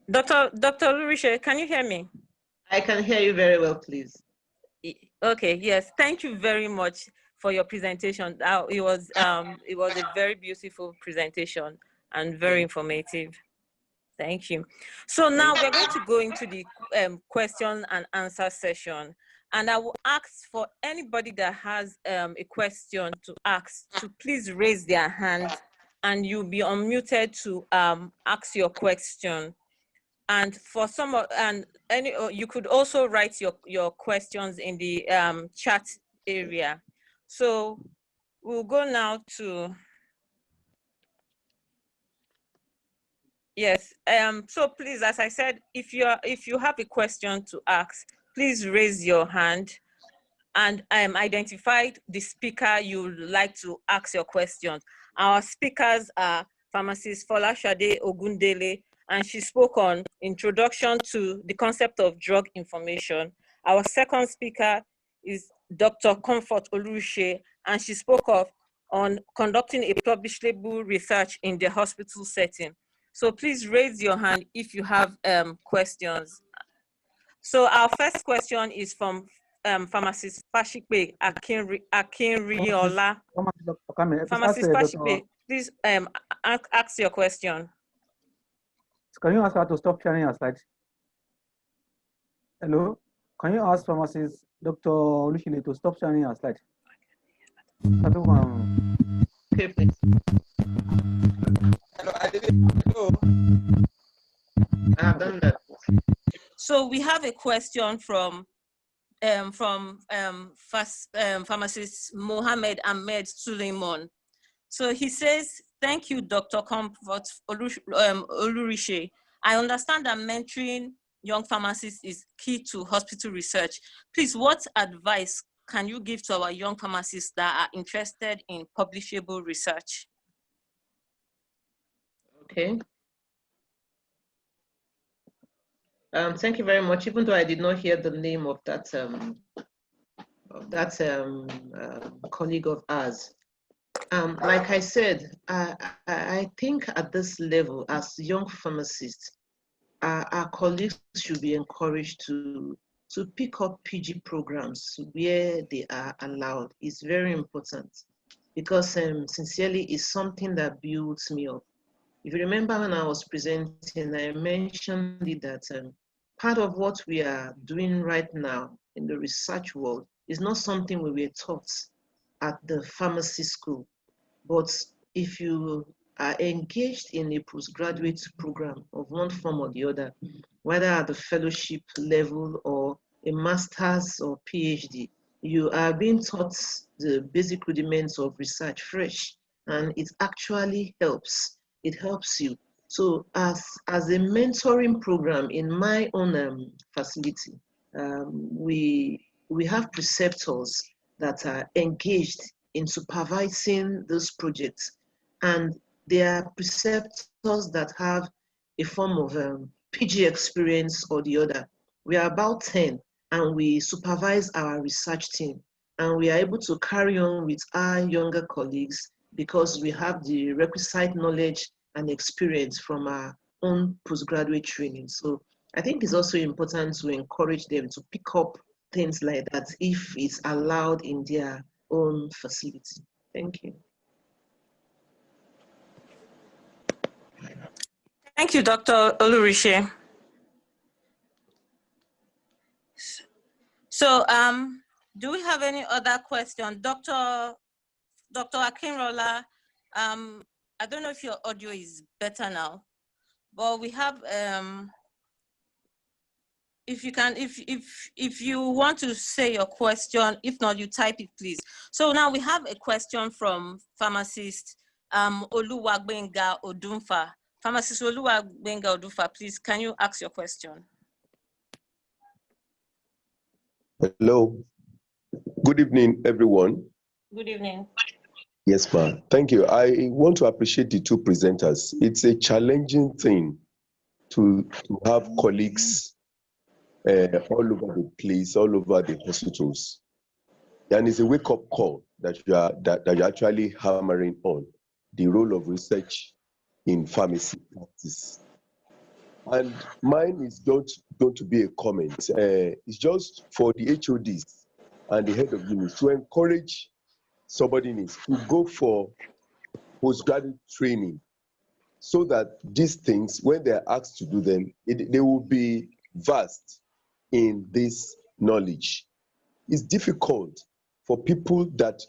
Speaker 3: Dr. Olurishe, can you hear me?
Speaker 5: I can hear you very well, please.
Speaker 3: Okay, yes, thank you very much for your presentation. It was a very beautiful presentation and very informative. Thank you. So now we're going to go into the question and answer session. And I will ask for anybody that has a question to ask to please raise their hand, and you'll be unmuted to ask your question. And for some, you could also write your questions in the chat area. So we'll go now to, yes. So please, as I said, if you have a question to ask, please raise your hand and identify the speaker you would like to ask your questions. Our speakers are pharmacist Folashade Ogundele, and she spoke on introduction to the concept of drug information. Our second speaker is Dr. Comfort Olurishe, and she spoke of
Speaker 7: on conducting a publishable research in the hospital setting. So please raise your hand if you have questions. So our first question is from Pharmacist Fashipe Akinriola. Pharmacist Fashipe, please ask your question.
Speaker 1: Can you ask her to stop sharing her slide? Hello? Can you ask Pharmacist Dr. Olurishe to stop sharing her slide?
Speaker 5: Okay, please.
Speaker 8: Hello.
Speaker 5: I have done that.
Speaker 7: So we have a question from Pharmacist Mohammed Ahmed Suleiman. So he says, thank you, Dr. Comfort Olurishe. I understand that mentoring young pharmacists is key to hospital research. Please, what advice can you give to our young pharmacists that are interested in publishable research?
Speaker 5: Okay. Thank you very much. Even though I did not hear the name of that colleague of ours, like I said, I think at this level, as young pharmacists, our colleagues should be encouraged to pick up PG programs where they are allowed. It's very important because sincerely, it's something that builds me up. If you remember when I was presenting, I mentioned that part of what we are doing right now in the research world is not something we were taught at the pharmacy school. But if you are engaged in a postgraduate program of one form or the other, whether at the fellowship level or a master's or PhD, you are being taught the basic rudiments of research fresh, and it actually helps. It helps you. So as a mentoring program in my own facility, we have preceptors that are engaged in supervising those projects, and they are preceptors that have a form of PG experience or the other. We are about 10, and we supervise our research team, and we are able to carry on with our younger colleagues because we have the requisite knowledge and experience from our own postgraduate training. So I think it's also important to encourage them to pick up things like that if it's allowed in their own facility. Thank you.
Speaker 7: Thank you, Dr. Olurishe. So do we have any other question? Dr. Akinrola, I don't know if your audio is better now, but we have, if you want to say your question, if not, you type it, please. So now we have a question from Pharmacist Oluwagbenga Odunfa. Pharmacist Oluwagbenga Odunfa, please, can you ask your question?
Speaker 9: Hello. Good evening, everyone.
Speaker 7: Good evening.
Speaker 9: Yes, ma'am. Thank you. I want to appreciate the two presenters. It's a challenging thing to have colleagues all over the place, all over the hospitals. And it's a wake-up call that you're actually hammering on the role of research in pharmacy practice. And mine is not going to be a comment. It's just for the HODs and the head of units to encourage subordinates to go for postgraduate training so that these things, when they're asked to do them, they will be versed in this knowledge. It's difficult for people that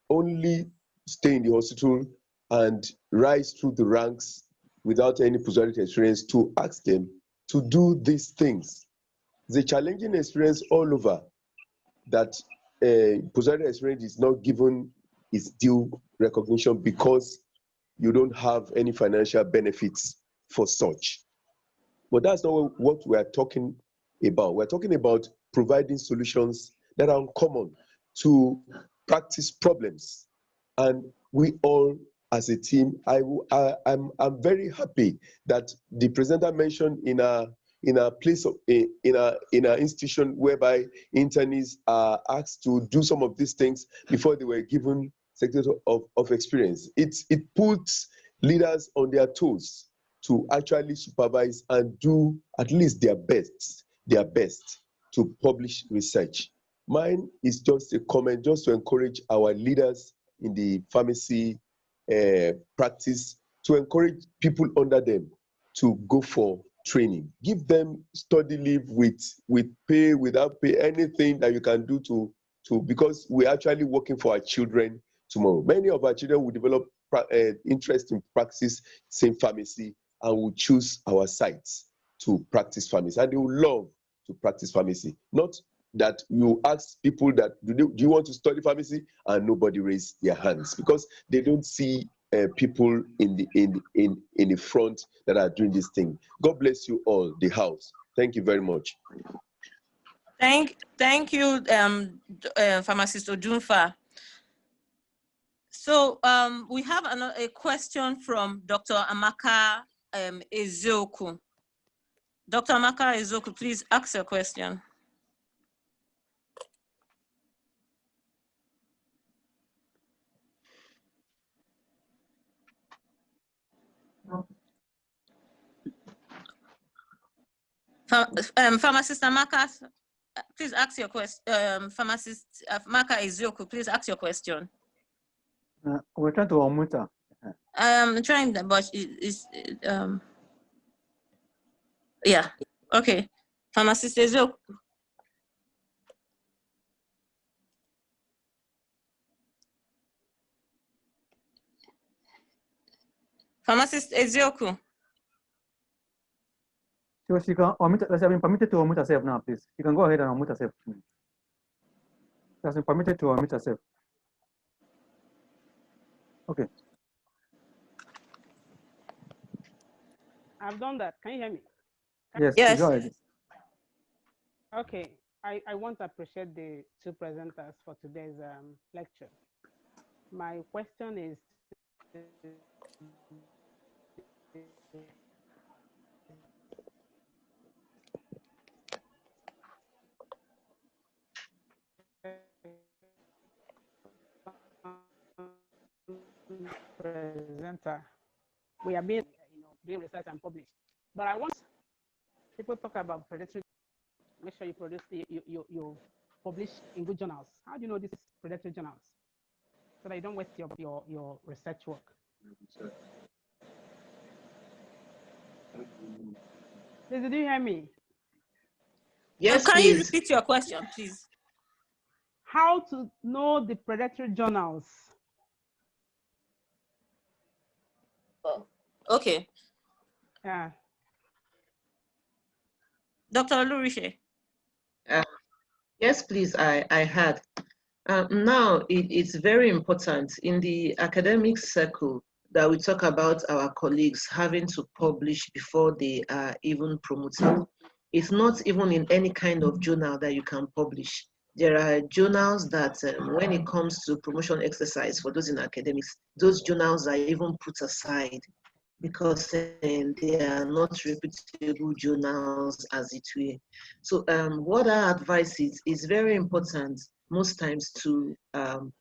Speaker 9: only stay in the hospital and rise through the ranks without any postgraduate experience to ask them to do these things. It's a challenging experience all over that postgraduate experience is not given its due recognition because you don't have any financial benefits for such. But that's not what we're talking about. We're talking about providing solutions that are uncommon to practice problems. And we all, as a team, I'm very happy that the presenter mentioned in a place of in a institution whereby internees are asked to do some of these things before they were given sectors of experience. It puts leaders on their toes to actually supervise and do at least their best to publish research. Mine is just a comment, just to encourage our leaders in the pharmacy practice, to encourage people under them to go for training. Give them study leave with pay, without pay, anything that you can do to because we're actually working for our children tomorrow. Many of our children will develop interest in practice same pharmacy and will choose our sites to practice pharmacy, and they will love to practice pharmacy. Not that you ask people that do you want to study pharmacy and nobody raise their hands, because they don't see people in the front that are doing this thing. God bless you all, the house. Thank you very much.
Speaker 7: Thank you, Pharmacist Odunfa. So we have a question from Dr. Amaka Ezeoku. Dr. Amaka Ezeoku, please ask your question. Pharmacist Amaka, please ask your question. Pharmacist Amaka Ezeoku, please ask your question.
Speaker 1: We're trying to unmute her.
Speaker 7: I'm trying, but yeah, okay. Pharmacist Ezeoku. Pharmacist Ezeoku.
Speaker 1: So she can unmute. She has been permitted to unmute herself now, please. You can go ahead and unmute herself. She has been permitted to unmute herself. Okay.
Speaker 8: I've done that. Can you hear me?
Speaker 1: Yes.
Speaker 7: Yes.
Speaker 1: Go ahead.
Speaker 8: Okay. I want to appreciate the two presenters for today's lecture. My question is presenter. We have been, doing research and publish, but I want people talk about predatory. Make sure you produce you publish in good journals. How do you know this is predatory journals? So that you don't waste your research work. Please, did you hear me?
Speaker 5: Yes,
Speaker 7: Can you
Speaker 5: please.
Speaker 7: repeat your question, please?
Speaker 8: How to know the predatory journals?
Speaker 7: Okay.
Speaker 8: Yeah.
Speaker 7: Dr. Olurishe.
Speaker 5: Yes, please, I had. Now, it's very important in the academic circle that we talk about our colleagues having to publish before they are even promoted. It's not even in any kind of journal that you can publish. There are journals that when it comes to promotion exercise for those in academics, those journals are even put aside because they are not reputable journals as it were. So what our advice is very important most times to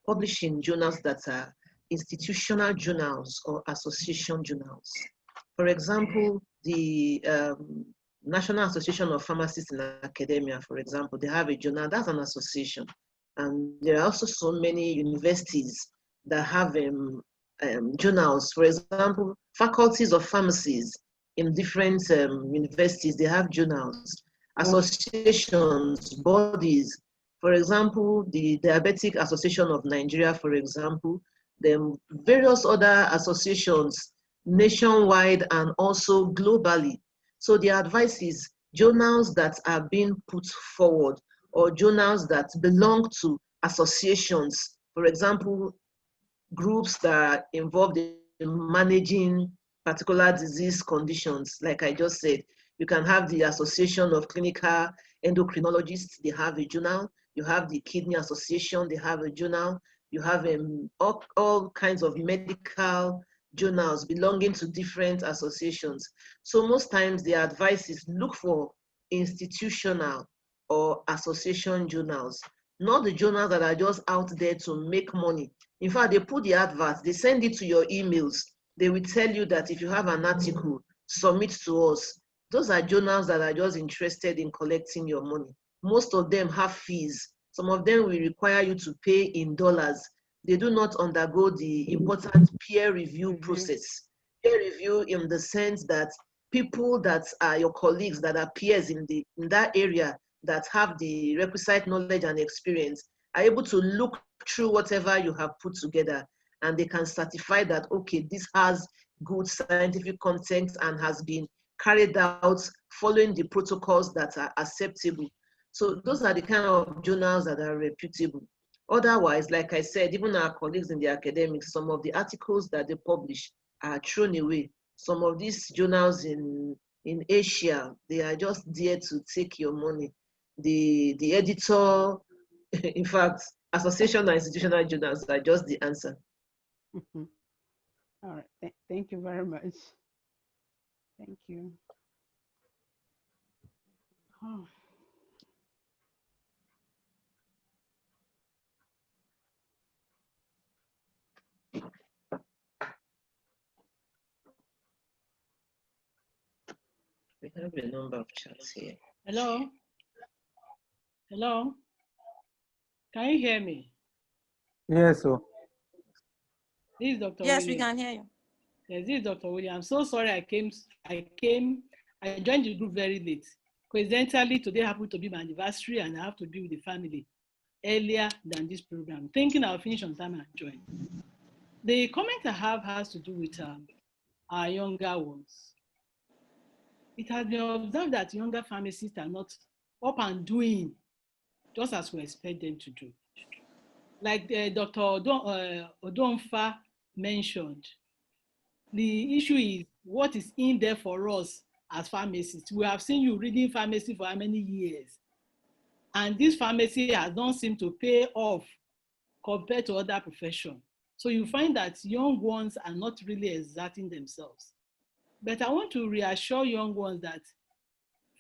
Speaker 5: publish in journals that are institutional journals or association journals. For example, the National Association of Pharmacists in Academia, for example, they have a journal, that's an association. And there are also so many universities that have journals. For example, faculties of pharmacies in different universities, they have journals, associations, bodies. For example, the Diabetic Association of Nigeria, for example, the various other associations nationwide and also globally. So the advice is journals that are being put forward or journals that belong to associations, for example, groups that are involved in managing particular disease conditions. Like I just said, you can have the Association of Clinical Endocrinologists, they have a journal. You have the Kidney Association, they have a journal. You have all kinds of medical journals belonging to different associations. So most times the advice is look for institutional or association journals, not the journals that are just out there to make money. In fact, they put the adverts, they send it to your emails. They will tell you that if you have an article, submit to us. Those are journals that are just interested in collecting your money. Most of them have fees. Some of them will require you to pay in dollars. They do not undergo the important peer review process. Peer review in the sense that people that are your colleagues, that are peers in that area, that have the requisite knowledge and experience, are able to look through whatever you have put together, and they can certify that, okay, this has good scientific content and has been carried out following the protocols that are acceptable. So those are the kind of journals that are reputable. Otherwise, like I said, even our colleagues in the academics, some of the articles that they publish are thrown away. Some of these journals in Asia, they are just there to take your money. The editor, in fact, association and institutional journals are just the answer.
Speaker 8: All right, thank you very much. Thank you. Oh.
Speaker 5: We have a number of chats here.
Speaker 10: Hello? Hello? Can you hear me?
Speaker 1: Yes, sir.
Speaker 10: This is Dr.
Speaker 7: Yes,
Speaker 10: William.
Speaker 7: we can hear you.
Speaker 10: Yes, this is Dr. William. I'm so sorry I joined the group very late. Coincidentally, today happened to be my anniversary and I have to be with the family earlier than this program. Thinking I'll finish on time and join. The comment I have has to do with our younger ones. It has been observed that younger pharmacists are not up and doing just as we expect them to do. Like Dr. Odonfa mentioned, the issue is what is in there for us as pharmacists. We have seen you reading pharmacy for how many years? And this pharmacy has not seemed to pay off compared to other professions. So you find that young ones are not really exerting themselves. But I want to reassure young ones that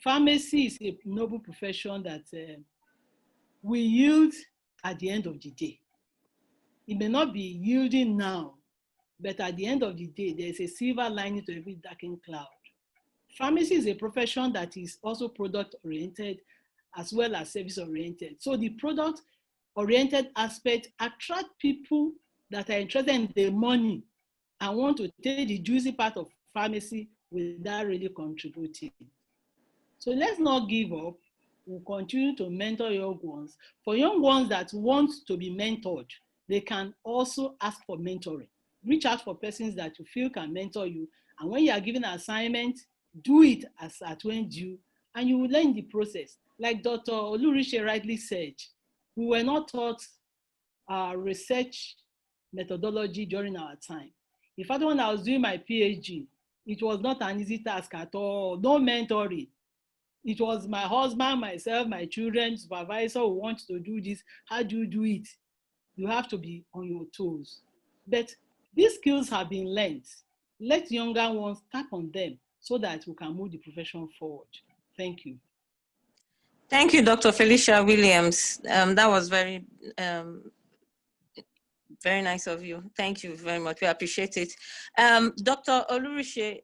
Speaker 10: pharmacy is a noble profession that we yield at the end of the day. It may not be yielding now, but at the end of the day, there's a silver lining to every darkened cloud. Pharmacy is a profession that is also product-oriented as well as service-oriented. So the product-oriented aspect attracts people that are interested in the money and want to take the juicy part of pharmacy without really contributing. So let's not give up. We'll continue to mentor young ones. For young ones that want to be mentored, they can also ask for mentoring. Reach out for persons that you feel can mentor you. And when you are given an assignment, do it as at when due, and you will learn the process. Like Dr. Olurishe rightly said, we were not taught research methodology during our time. In fact, when I was doing my Ph.D, it was not an easy task at all, no mentoring. It was my husband, myself, my children, supervisor who wants to do this. How do you do it? You have to be on your toes. But these skills have been learned. Let younger ones tap on them so that we can move the profession forward. Thank you.
Speaker 7: Thank you, Dr. Felicia Williams. That was very, very nice of you. Thank you very much. We appreciate it. Dr. Olurishe,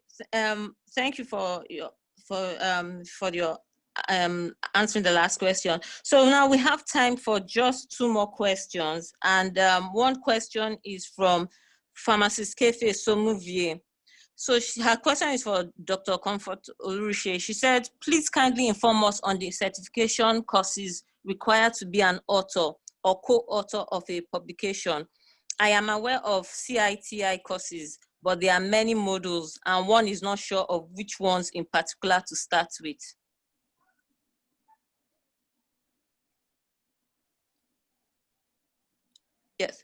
Speaker 7: thank you for your answering the last question. So now we have time for just 2 more questions. And one question is from Pharmacist Kefe Somuvie. So her question is for Dr. Comfort Olurishe. She said, please kindly inform us on the certification courses required to be an author or co-author of a publication. I am aware of CITI courses, but there are many modules and one is not sure of which ones in particular to start with. Yes,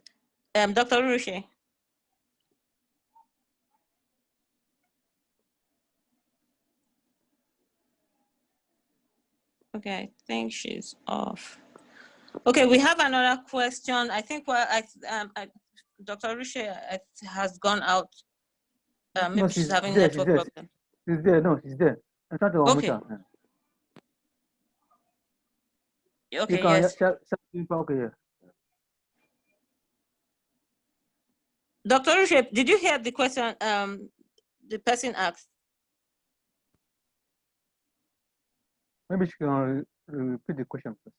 Speaker 7: Dr. Olurishe. Okay, I think she's off. Okay, we have another question. I think Dr. Olurishe has gone out. Maybe
Speaker 1: No,
Speaker 7: she's having
Speaker 1: there,
Speaker 7: network problem.
Speaker 1: She's there. No, she's there. I'm trying to unmute
Speaker 7: Okay.
Speaker 1: her.
Speaker 7: Okay,
Speaker 1: You can,
Speaker 7: yes.
Speaker 1: okay, yeah.
Speaker 7: Dr. Olurishe, did you hear the question the person asked?
Speaker 1: Maybe she can repeat the question, please.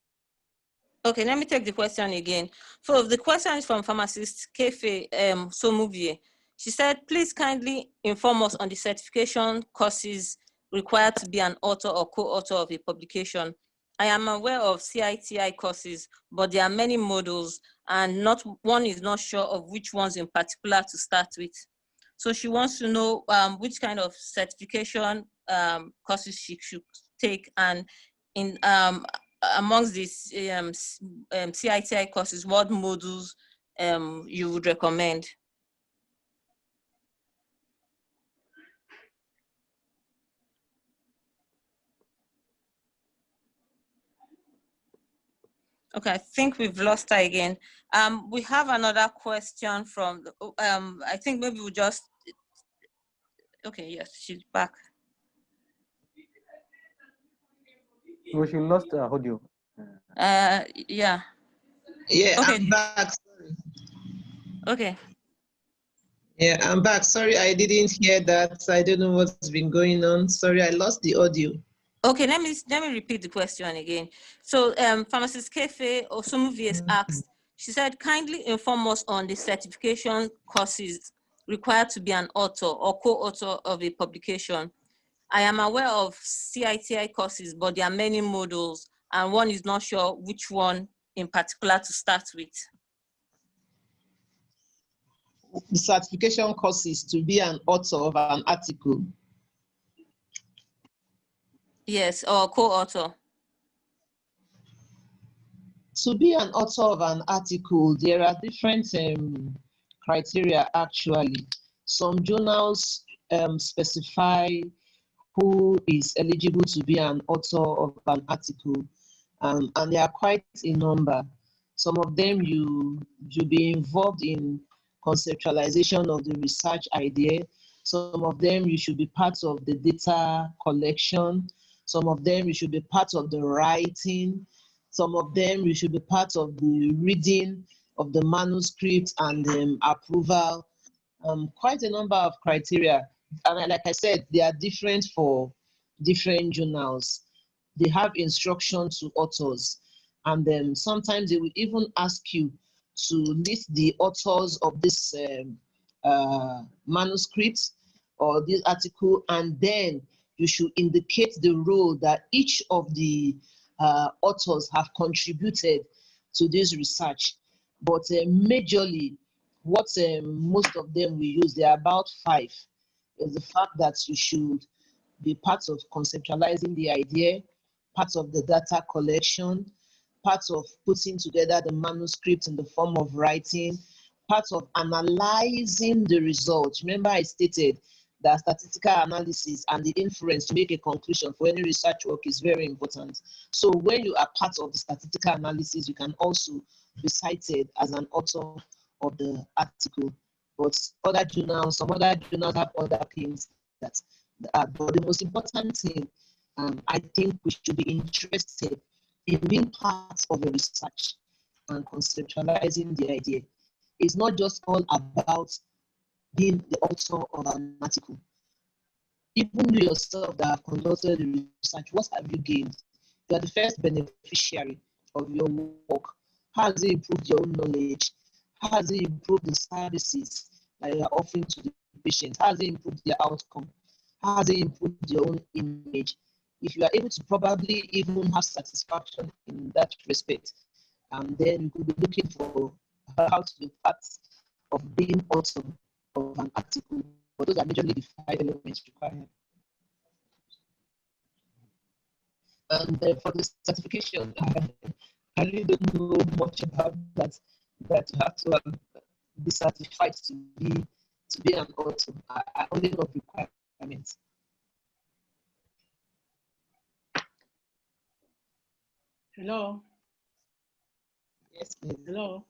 Speaker 7: Okay, let me take the question again. So the question is from pharmacist Kefe Somuvie. She said, please kindly inform us on the certification courses required to be an author or co-author of a publication. I am aware of CITI courses, but there are many modules and not one is not sure of which ones in particular to start with. So she wants to know which kind of certification courses she should take, and in amongst these CITI courses, what modules you would recommend? Okay, I think we've lost her again. We have another question from, I think maybe we'll just, okay, yes, she's back.
Speaker 1: Oh, she lost her audio.
Speaker 7: Yeah.
Speaker 5: Yeah,
Speaker 7: okay.
Speaker 5: I'm back. Sorry.
Speaker 7: Okay.
Speaker 5: Yeah, I'm back. Sorry, I didn't hear that. I don't know what's been going on. Sorry, I lost the audio.
Speaker 7: Okay, let me repeat the question again. So pharmacist Kefe Osumuvi has asked, she said, kindly inform us on the certification courses required to be an author or co-author of a publication. I am aware of CITI courses, but there are many modules and one is not sure which one in particular to start with.
Speaker 5: The certification courses to be an author of an article.
Speaker 7: Yes, or co-author.
Speaker 5: To be an author of an article, there are different criteria actually. Some journals specify who is eligible to be an author of an article, and they are quite a number. Some of them you be involved in conceptualization of the research idea. Some of them you should be part of the data collection. Some of them you should be part of the writing. Some of them you should be part of the reading of the manuscript and approval. Quite a number of criteria. And like I said, they are different for different journals. They have instructions to authors. And then sometimes they will even ask you to list the authors of this manuscript or this article, and then you should indicate the role that each of the authors have contributed to this research. But majorly, what most of them will use, there are about 5, is the fact that you should be part of conceptualizing the idea, part of the data collection, part of putting together the manuscript in the form of writing, part of analyzing the results. Remember I stated that statistical analysis and the inference to make a conclusion for any research work is very important. So when you are part of the statistical analysis, you can also be cited as an author of the article. But other journals, some other journals have other things that but the most important thing, I think we should be interested in being part of the research and conceptualizing the idea. It's not just all about being the author of an article. Even you yourself that have conducted the research, what have you gained? You are the first beneficiary of your work. How has it improved your own knowledge? How has it improved the services that you are offering to the patient? How has it improved their outcome? How has it improved your own image? If you are able to probably even have satisfaction in that respect, then you could be looking for how to be part of being author of an article. But those are majorly the 5 elements required. And for the certification, I really don't know much about that. That you have to be certified to be an author. I only know requirements.
Speaker 10: Hello.
Speaker 5: Yes, please.
Speaker 10: Hello.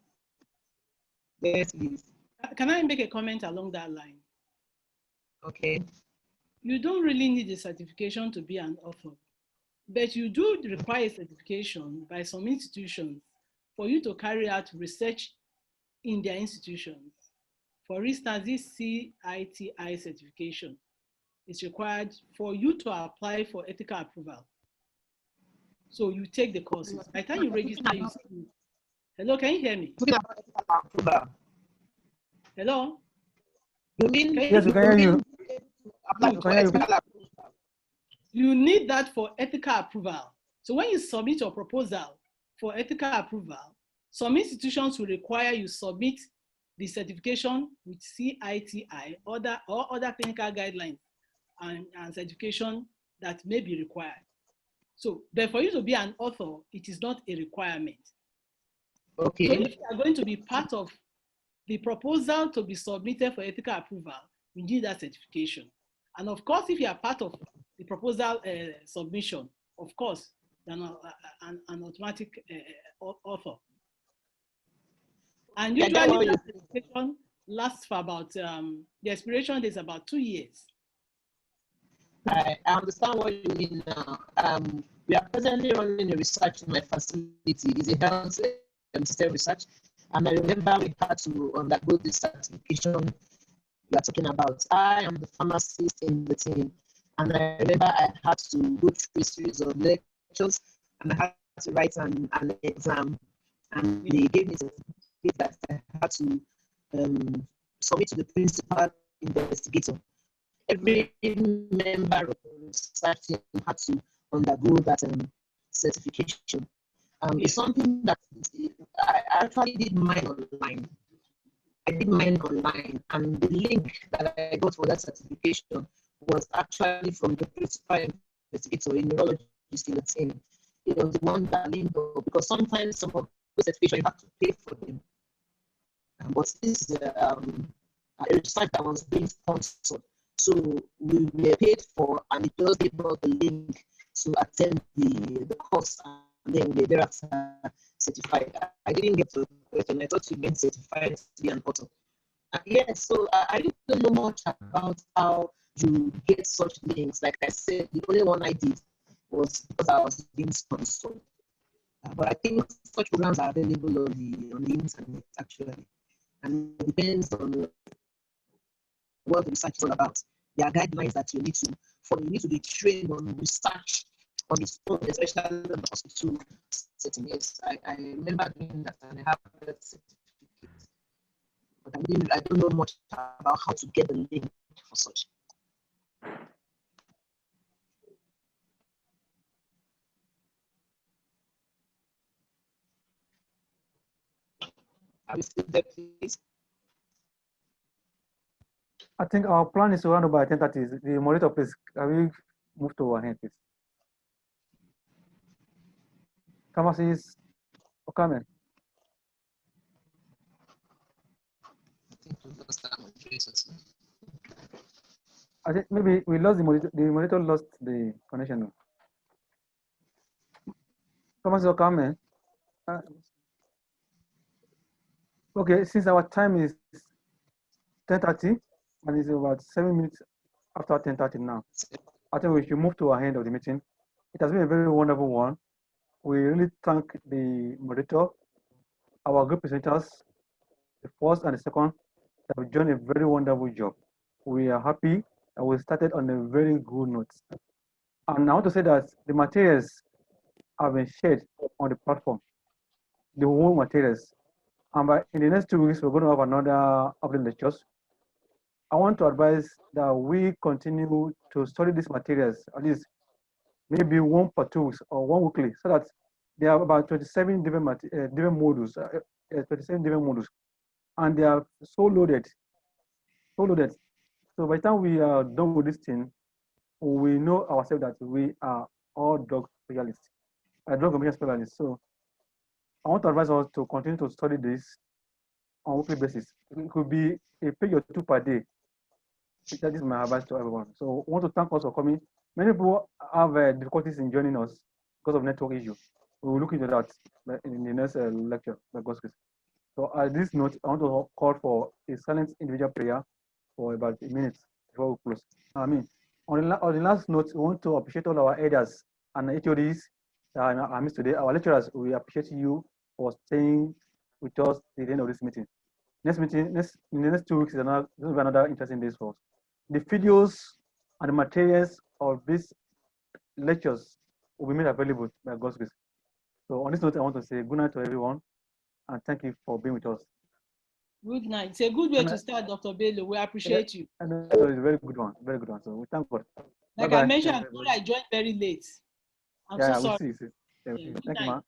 Speaker 5: Yes, please.
Speaker 10: Can I make a comment along that line?
Speaker 5: Okay.
Speaker 10: You don't really need a certification to be an author, but you do require a certification by some institutions for you to carry out research in their institutions. For instance, this CITI certification is required for you to apply for ethical approval. So you take the courses. By the time you register, you see. Hello, can you hear me? Hello?
Speaker 5: You mean,
Speaker 1: yes, we can hear you.
Speaker 10: You need that for ethical approval. So when you submit your proposal for ethical approval, some institutions will require you submit the certification with CITI or other clinical guidelines and certification that may be required. So, but for you to be an author, it is not a requirement.
Speaker 5: Okay.
Speaker 10: So if you are going to be part of the proposal to be submitted for ethical approval, you need that certification. And of course, if you are part of the proposal submission, of course, you're an automatic author. And usually that certification lasts for about, the expiration is about 2 years.
Speaker 5: I understand what you mean now. We are presently running a research in my facility. It's a health system research. And I remember we had to undergo the certification you are talking about. I am the pharmacist in the team. And I remember I had to go through a series of lectures and I had to write an exam. And they gave me a certificate that I had to submit to the principal investigator. Every member of the research team had to undergo that certification. It's something that I actually did mine online. And the link that I got for that certification was actually from the principal investigator, a neurologist in the team. It was the one that linked up, because sometimes some of the certification you have to pay for them. But this is a research that was being sponsored. So we were paid for, and it just gave us the link to attend the course, and then we were thereafter certified. I didn't get to the question. I thought you meant certified to be an author. Yes, so I don't know much about how you get such links. Like I said, the only one I did was because I was being sponsored. But I think such programs are available on the internet actually, and it depends on what the research is all about. There are guidelines that you need to follow. You need to be trained on research on its own, especially in the hospital setting. Yes, I remember doing that, and I have that certificate. But I don't know much about how to get the link for such. Are we still there, please?
Speaker 1: I think our plan is to run over 10:30. The moderator, please, can we move to our hand, please? Pharmacist, Okame.
Speaker 5: I think we lost our moderators.
Speaker 1: I think maybe we lost the moderator. The moderator lost the connection. Pharmacist Okame. Okay, since our time is 10:30 and it's about 7 minutes after 10:30 now, I think we should move to our end of the meeting. It has been a very wonderful one. We really thank the moderator, our group presenters, the first and the second, that have done a very wonderful job. We are happy and we started on a very good note. And I want to say that the materials have been shared on the platform, the whole materials. And in the next 2 weeks, we're going to have another update lectures. I want to advise that we continue to study these materials, at least maybe 1 per 2 weeks or 1 weekly, so that there are about 27 different modules, 27 different modules, and they are so loaded. So by the time we are done with this thing, we know ourselves that we are all drug specialists, drug combination specialists. So I want to advise us to continue to study this on a weekly basis. It could be a page or 2 per day. That is my advice to everyone. So I want to thank us for coming. Many people have difficulties in joining us because of network issue. We will look into that in the next lecture, by God's grace. So at this note, I want to call for a silent individual prayer for about a minute before we close. On the last note, we want to appreciate all our elders and HODs that are missed today. Our lecturers, we appreciate you for staying with us at the end of this meeting. Next meeting, in the next 2 weeks, is another interesting day for us. The videos and the materials of these lectures will be made available by God's grace. So on this note, I want to say good night to everyone, and thank you for being with us.
Speaker 10: Good night. It's a good way to start, Dr. Bello. We appreciate you.
Speaker 1: And it's a very good one, very good one. So we thank God.
Speaker 10: Like
Speaker 1: Bye-bye.
Speaker 10: I mentioned, I joined very late. I'm so sorry.
Speaker 1: We'll see.
Speaker 10: Yeah,
Speaker 1: Thank you, ma.